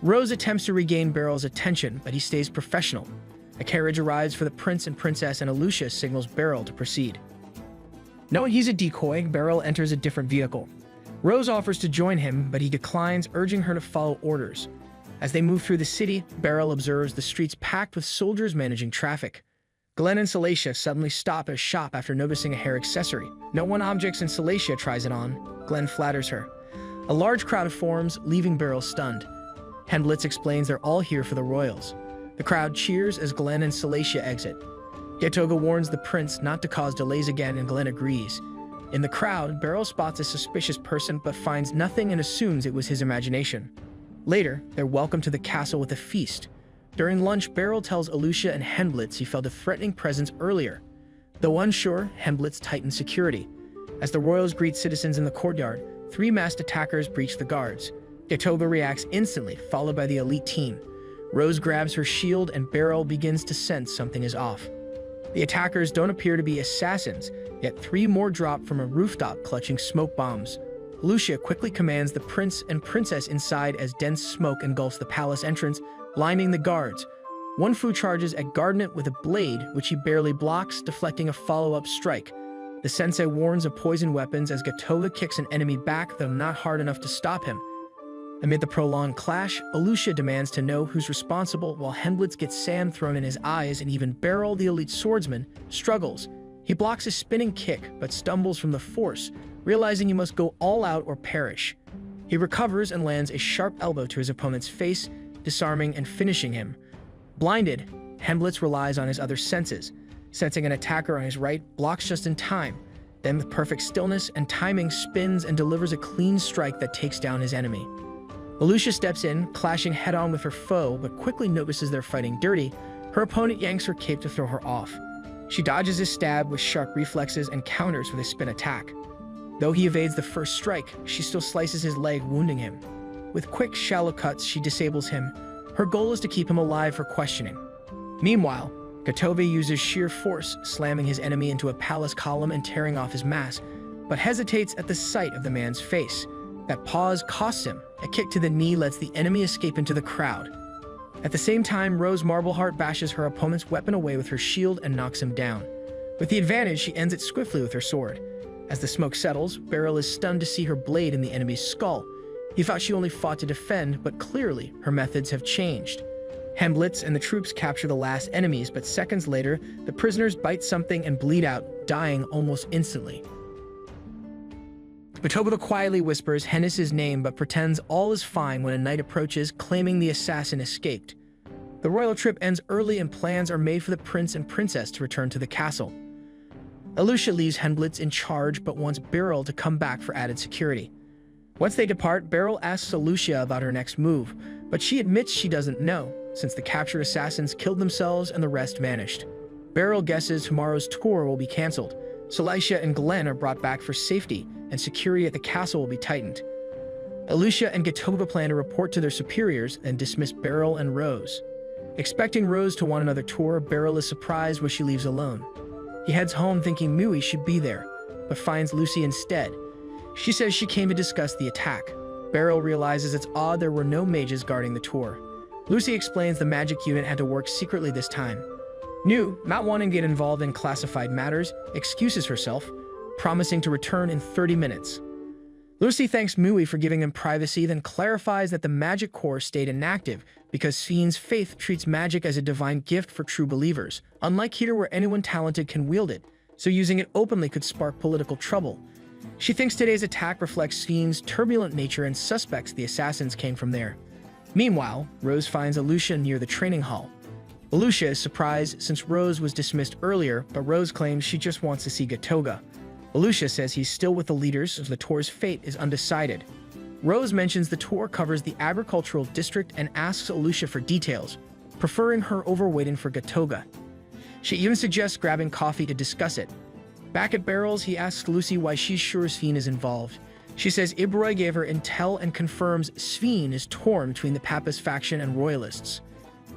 [SPEAKER 1] Rose attempts to regain Beryl's attention, but he stays professional. A carriage arrives for the prince and princess, and Alucia signals Beryl to proceed. Knowing he's a decoy, Beryl enters a different vehicle. Rose offers to join him, but he declines, urging her to follow orders. As they move through the city, Beryl observes the streets packed with soldiers managing traffic. Glenn and Salacia suddenly stop at a shop after noticing a hair accessory. No one objects and Salacia tries it on. Glenn flatters her. A large crowd forms, leaving Beryl stunned. Henblitz explains they're all here for the royals. The crowd cheers as Glenn and Salacia exit. Gatoga warns the prince not to cause delays again, and Glenn agrees. In the crowd, Beryl spots a suspicious person but finds nothing and assumes it was his imagination. Later, they're welcomed to the castle with a feast. During lunch, Beryl tells Alucia and Henblitz he felt a threatening presence earlier. Though unsure, Henblitz tightens security. As the royals greet citizens in the courtyard, 3 masked attackers breach the guards. Gatoga reacts instantly, followed by the elite team. Rose grabs her shield and Beryl begins to sense something is off. The attackers don't appear to be assassins, yet 3 more drop from a rooftop clutching smoke bombs. Alucia quickly commands the prince and princess inside as dense smoke engulfs the palace entrance, blinding the guards. One Fu charges at Gardner with a blade, which he barely blocks, deflecting a follow-up strike. The sensei warns of poison weapons as Gatoga kicks an enemy back, though not hard enough to stop him. Amid the prolonged clash, Alucia demands to know who's responsible, while Henblitz gets sand thrown in his eyes, and even Beryl, the elite swordsman, struggles. He blocks a spinning kick, but stumbles from the force, realizing he must go all out or perish. He recovers and lands a sharp elbow to his opponent's face, disarming and finishing him. Blinded, Henblitz relies on his other senses. Sensing an attacker on his right, blocks just in time. Then with perfect stillness and timing, spins and delivers a clean strike that takes down his enemy. Alucia steps in, clashing head-on with her foe, but quickly notices they're fighting dirty. Her opponent yanks her cape to throw her off. She dodges his stab with sharp reflexes and counters with a spin attack. Though he evades the first strike, she still slices his leg, wounding him. With quick, shallow cuts, she disables him. Her goal is to keep him alive for questioning. Meanwhile, Gatoga uses sheer force, slamming his enemy into a palace column and tearing off his mask, but hesitates at the sight of the man's face. That pause costs him. A kick to the knee lets the enemy escape into the crowd. At the same time, Rose Marbleheart bashes her opponent's weapon away with her shield and knocks him down. With the advantage, she ends it swiftly with her sword. As the smoke settles, Beryl is stunned to see her blade in the enemy's skull. He thought she only fought to defend, but clearly her methods have changed. Hemblitz and the troops capture the last enemies, but seconds later, the prisoners bite something and bleed out, dying almost instantly. Gotobeda quietly whispers Hennis's name but pretends all is fine when a knight approaches, claiming the assassin escaped. The royal trip ends early and plans are made for the prince and princess to return to the castle. Alucia leaves Hemblitz in charge but wants Beryl to come back for added security. Once they depart, Beryl asks Alucia about her next move, but she admits she doesn't know, since the captured assassins killed themselves and the rest vanished. Beryl guesses tomorrow's tour will be cancelled. Celicia and Glenn are brought back for safety, and security at the castle will be tightened. Alucia and Gotobeda plan to report to their superiors and dismiss Beryl and Rose. Expecting Rose to want another tour, Beryl is surprised when she leaves alone. He heads home thinking Mui should be there, but finds Lucy instead. She says she came to discuss the attack. Beryl realizes it's odd there were no mages guarding the tour. Lucy explains the magic unit had to work secretly this time. New, not wanting to get involved in classified matters, excuses herself, promising to return in 30 minutes. Lucy thanks Mui for giving them privacy, then clarifies that the magic core stayed inactive because Spheen's faith treats magic as a divine gift for true believers, unlike here where anyone talented can wield it, so using it openly could spark political trouble. She thinks today's attack reflects Spheen's turbulent nature and suspects the assassins came from there. Meanwhile, Rose finds Alucia near the training hall. Alucia is surprised since Rose was dismissed earlier, but Rose claims she just wants to see Gotobeda. Alucia says he's still with the leaders as the tour's fate is undecided. Rose mentions the tour covers the agricultural district and asks Alucia for details, preferring her over waiting for Gotobeda. She even suggests grabbing coffee to discuss it. Back at Beryl's, he asks Lucy why she's sure Spheen is involved. She says Ibroy gave her intel and confirms Spheen is torn between the Papist faction and royalists.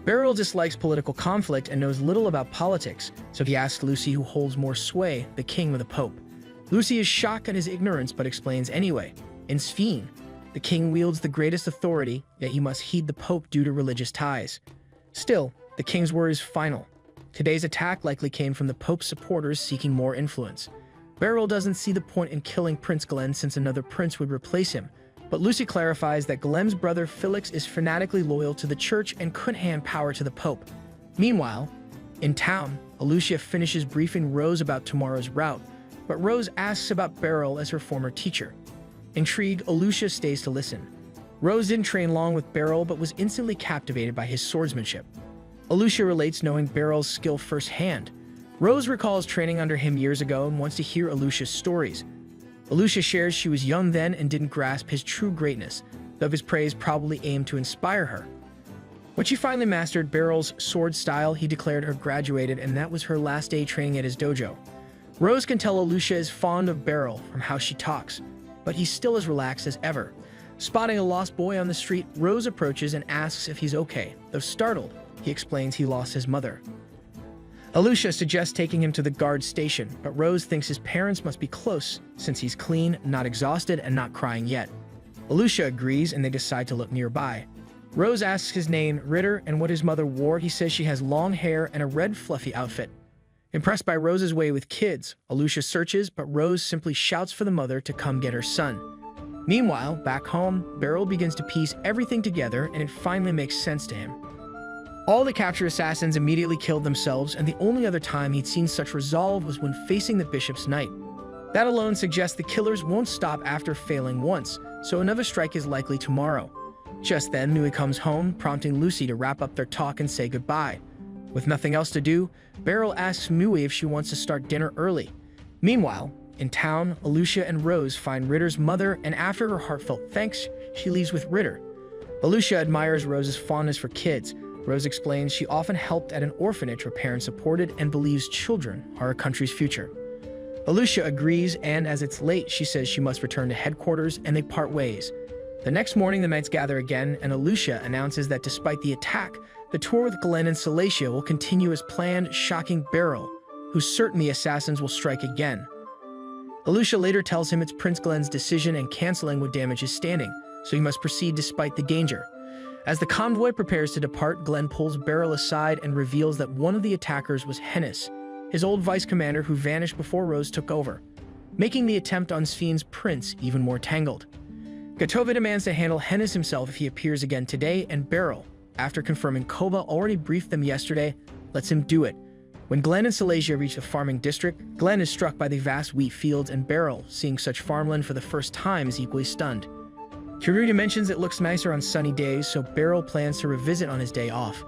[SPEAKER 1] Beryl dislikes political conflict and knows little about politics, so he asks Lucy who holds more sway, the king or the pope. Lucy is shocked at his ignorance but explains anyway. In Spheen, the king wields the greatest authority, yet he must heed the pope due to religious ties. Still, the king's word is final. Today's attack likely came from the pope's supporters seeking more influence. Beryl doesn't see the point in killing Prince Glenn since another prince would replace him, but Lucy clarifies that Glenn's brother Felix is fanatically loyal to the church and could hand power to the pope. Meanwhile, in town, Alucia finishes briefing Rose about tomorrow's route, but Rose asks about Beryl as her former teacher. Intrigued, Alucia stays to listen. Rose didn't train long with Beryl but was instantly captivated by his swordsmanship. Alucia relates knowing Beryl's skill firsthand. Rose recalls training under him years ago and wants to hear Alucia's stories. Alucia shares she was young then and didn't grasp his true greatness, though his praise probably aimed to inspire her. When she finally mastered Beryl's sword style, he declared her graduated and that was her last day training at his dojo. Rose can tell Alucia is fond of Beryl from how she talks, but he's still as relaxed as ever. Spotting a lost boy on the street, Rose approaches and asks if he's okay, though startled. He explains he lost his mother. Alucia suggests taking him to the guard station, but Rose thinks his parents must be close since he's clean, not exhausted, and not crying yet. Alucia agrees and they decide to look nearby. Rose asks his name, Ritter, and what his mother wore. He says she has long hair and a red fluffy outfit. Impressed by Rose's way with kids, Alucia searches, but Rose simply shouts for the mother to come get her son. Meanwhile, back home, Beryl begins to piece everything together and it finally makes sense to him. All the captured assassins immediately killed themselves, and the only other time he'd seen such resolve was when facing the bishop's knight. That alone suggests the killers won't stop after failing once, so another strike is likely tomorrow. Just then, Mui comes home, prompting Lucy to wrap up their talk and say goodbye. With nothing else to do, Beryl asks Mui if she wants to start dinner early. Meanwhile, in town, Alucia and Rose find Ritter's mother, and after her heartfelt thanks, she leaves with Ritter. Alucia admires Rose's fondness for kids. Rose explains she often helped at an orphanage where parents supported and believes children are our country's future. Alucia agrees, and as it's late, she says she must return to headquarters and they part ways. The next morning, the knights gather again, and Alucia announces that despite the attack, the tour with Glenn and Celicia will continue as planned, shocking Beryl, who's certain the assassins will strike again. Alucia later tells him it's Prince Glenn's decision and canceling would damage his standing, so he must proceed despite the danger. As the convoy prepares to depart, Glenn pulls Beryl aside and reveals that one of the attackers was Hennis, his old vice commander who vanished before Rose took over, making the attempt on Spheen's prince even more tangled. Gotobeda demands to handle Hennis himself if he appears again today, and Beryl, after confirming Koba already briefed them yesterday, lets him do it. When Glenn and Salacia reach the farming district, Glenn is struck by the vast wheat fields, and Beryl, seeing such farmland for the first time, is equally stunned. Kirudi mentions it looks nicer on sunny days, so Beryl plans to revisit on his day off.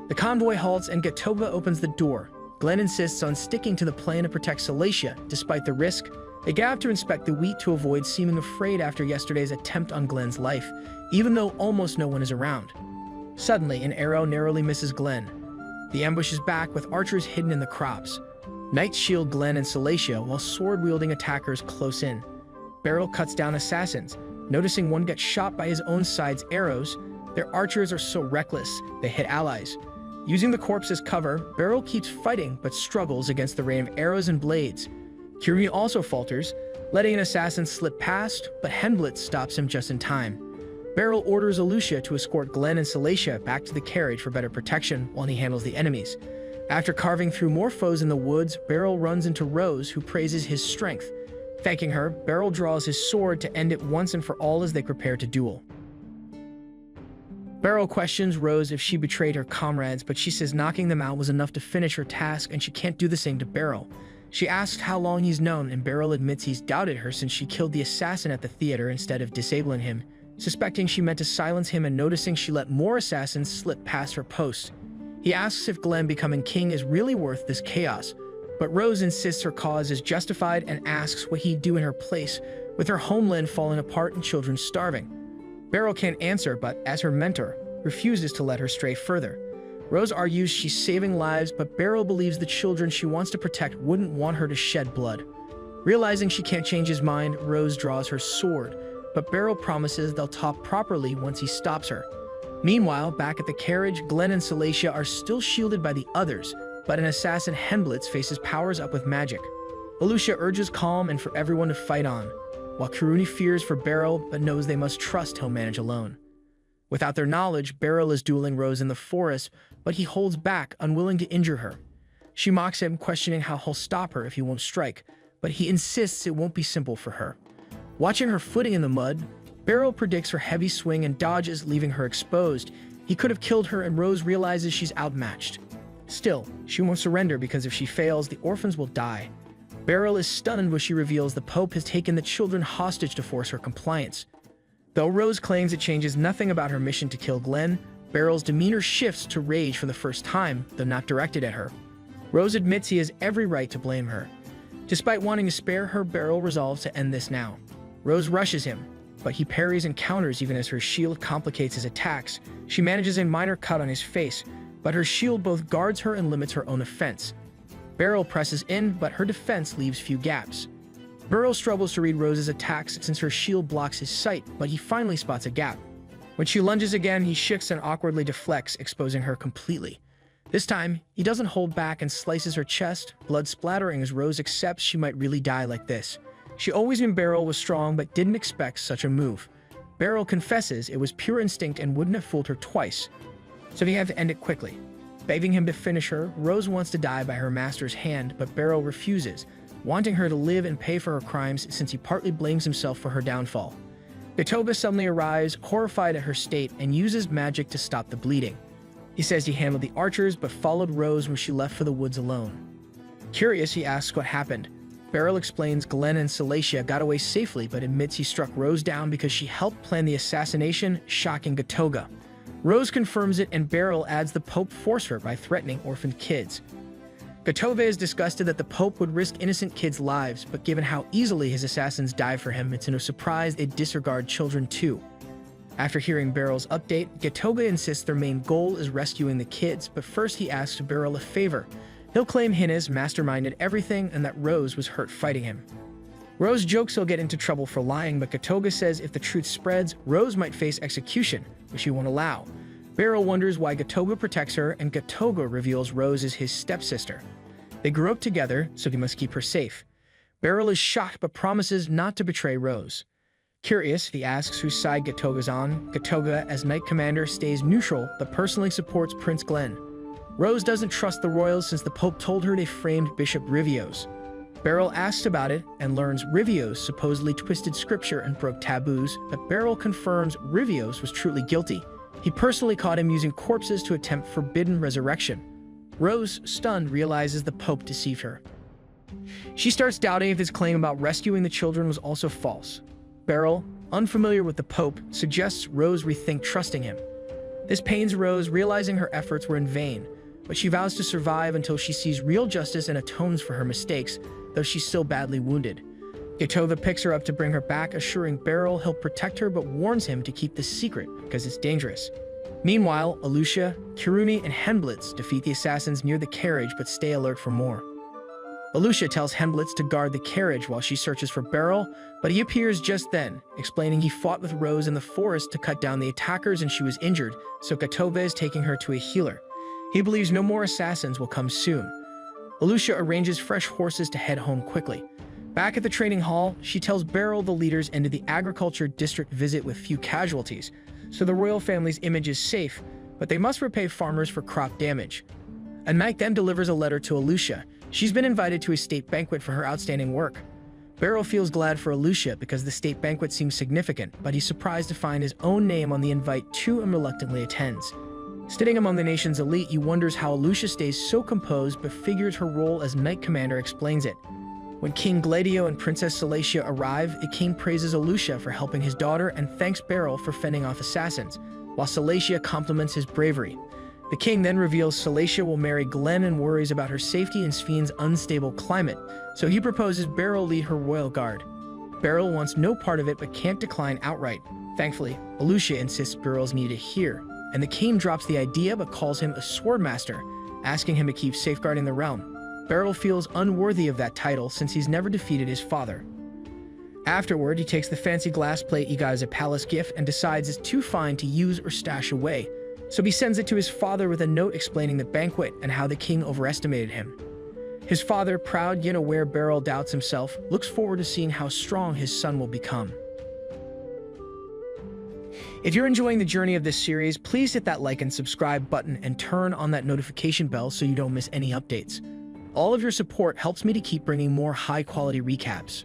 [SPEAKER 1] The convoy halts and Gatoba opens the door. Glenn insists on sticking to the plan to protect Salacia, despite the risk. They gather to inspect the wheat to avoid seeming afraid after yesterday's attempt on Glenn's life, even though almost no one is around. Suddenly, an arrow narrowly misses Glenn. The ambush is back, with archers hidden in the crops. Knights shield Glenn and Salacia, while sword-wielding attackers close in. Beryl cuts down assassins. Noticing one gets shot by his own side's arrows, their archers are so reckless, they hit allies. Using the corpse as cover, Beryl keeps fighting but struggles against the rain of arrows and blades. Kiryu also falters, letting an assassin slip past, but Henblitz stops him just in time. Beryl orders Alucia to escort Glenn and Salacia back to the carriage for better protection while he handles the enemies. After carving through more foes in the woods, Beryl runs into Rose, who praises his strength. Thanking her, Beryl draws his sword to end it once and for all as they prepare to duel. Beryl questions Rose if she betrayed her comrades, but she says knocking them out was enough to finish her task and she can't do the same to Beryl. She asks how long he's known, and Beryl admits he's doubted her since she killed the assassin at the theater instead of disabling him, suspecting she meant to silence him and noticing she let more assassins slip past her post. He asks if Glenn becoming king is really worth this chaos, but Rose insists her cause is justified and asks what he'd do in her place, with her homeland falling apart and children starving. Beryl can't answer, but as her mentor, refuses to let her stray further. Rose argues she's saving lives, but Beryl believes the children she wants to protect wouldn't want her to shed blood. Realizing she can't change his mind, Rose draws her sword, but Beryl promises they'll talk properly once he stops her. Meanwhile, back at the carriage, Glenn and Salacia are still shielded by the others, but an assassin Henblitz faces powers up with magic. Alucia urges calm and for everyone to fight on, while Kiruni fears for Beryl but knows they must trust he'll manage alone. Without their knowledge, Beryl is dueling Rose in the forest, but he holds back, unwilling to injure her. She mocks him, questioning how he'll stop her if he won't strike, but he insists it won't be simple for her. Watching her footing in the mud, Beryl predicts her heavy swing and dodges, leaving her exposed. He could have killed her, and Rose realizes she's outmatched. Still, she won't surrender because if she fails, the orphans will die. Beryl is stunned when she reveals the Pope has taken the children hostage to force her compliance. Though Rose claims it changes nothing about her mission to kill Glenn, Beryl's demeanor shifts to rage for the first time, though not directed at her. Rose admits he has every right to blame her. Despite wanting to spare her, Beryl resolves to end this now. Rose rushes him, but he parries and counters even as her shield complicates his attacks. She manages a minor cut on his face, but her shield both guards her and limits her own offense. Beryl presses in, but her defense leaves few gaps. Beryl struggles to read Rose's attacks since her shield blocks his sight, but he finally spots a gap. When she lunges again, he shifts and awkwardly deflects, exposing her completely. This time, he doesn't hold back and slices her chest, blood splattering as Rose accepts she might really die like this. She always knew Beryl was strong, but didn't expect such a move. Beryl confesses it was pure instinct and wouldn't have fooled her twice, so he had to end it quickly. Begging him to finish her, Rose wants to die by her master's hand, but Beryl refuses, wanting her to live and pay for her crimes since he partly blames himself for her downfall. Gatoba suddenly arrives, horrified at her state, and uses magic to stop the bleeding. He says he handled the archers, but followed Rose when she left for the woods alone. Curious, he asks what happened. Beryl explains Glenn and Salacia got away safely, but admits he struck Rose down because she helped plan the assassination, shocking Gatoga. Rose confirms it, and Beryl adds the Pope forced her by threatening orphaned kids. Gatoba is disgusted that the Pope would risk innocent kids' lives, but given how easily his assassins die for him, it's no surprise they'd disregard children too. After hearing Beryl's update, Gatoga insists their main goal is rescuing the kids, but first he asks Beryl a favor. He'll claim Hinez masterminded everything and that Rose was hurt fighting him. Rose jokes he'll get into trouble for lying, but Gatoga says if the truth spreads, Rose might face execution, which he won't allow. Beryl wonders why Gatoga protects her, and Gatoga reveals Rose is his stepsister. They grew up together, so he must keep her safe. Beryl is shocked but promises not to betray Rose. Curious, he asks whose side Gatoga's on. Gatoga, as Knight Commander, stays neutral but personally supports Prince Glenn. Rose doesn't trust the royals since the Pope told her they framed Bishop Rivios. Beryl asks about it and learns Rivios supposedly twisted scripture and broke taboos, but Beryl confirms Rivios was truly guilty. He personally caught him using corpses to attempt forbidden resurrection. Rose, stunned, realizes the Pope deceived her. She starts doubting if his claim about rescuing the children was also false. Beryl, unfamiliar with the Pope, suggests Rose rethink trusting him. This pains Rose, realizing her efforts were in vain, but she vows to survive until she sees real justice and atones for her mistakes, though she's still badly wounded. Gatova picks her up to bring her back, assuring Beryl he'll protect her but warns him to keep this secret because it's dangerous. Meanwhile, Alucia, Kiruni, and Henblitz defeat the assassins near the carriage but stay alert for more. Alucia tells Henblitz to guard the carriage while she searches for Beryl, but he appears just then, explaining he fought with Rose in the forest to cut down the attackers and she was injured, so Gatova is taking her to a healer. He believes no more assassins will come soon. Alucia arranges fresh horses to head home quickly. Back at the training hall, she tells Beryl the leaders ended the agriculture district visit with few casualties, so the royal family's image is safe, but they must repay farmers for crop damage. And Mike then delivers a letter to Alucia. She's been invited to a state banquet for her outstanding work. Beryl feels glad for Alucia because the state banquet seems significant, but he's surprised to find his own name on the invite too and reluctantly attends. Sitting among the nation's elite, he wonders how Alucia stays so composed but figures her role as Knight Commander explains it. When King Gladio and Princess Salacia arrive, the king praises Alucia for helping his daughter and thanks Beryl for fending off assassins, while Salacia compliments his bravery. The king then reveals Salacia will marry Glenn and worries about her safety in Spheen's unstable climate, so he proposes Beryl lead her royal guard. Beryl wants no part of it but can't decline outright. Thankfully, Alucia insists Beryl's needed here, and the king drops the idea but calls him a swordmaster, asking him to keep safeguarding the realm. Beryl feels unworthy of that title since he's never defeated his father. Afterward, he takes the fancy glass plate he got as a palace gift and decides it's too fine to use or stash away, so he sends it to his father with a note explaining the banquet and how the king overestimated him. His father, proud yet aware Beryl doubts himself, looks forward to seeing how strong his son will become. If you're enjoying the journey of this series, please hit that like and subscribe button and turn on that notification bell so you don't miss any updates. All of your support helps me to keep bringing more high-quality recaps.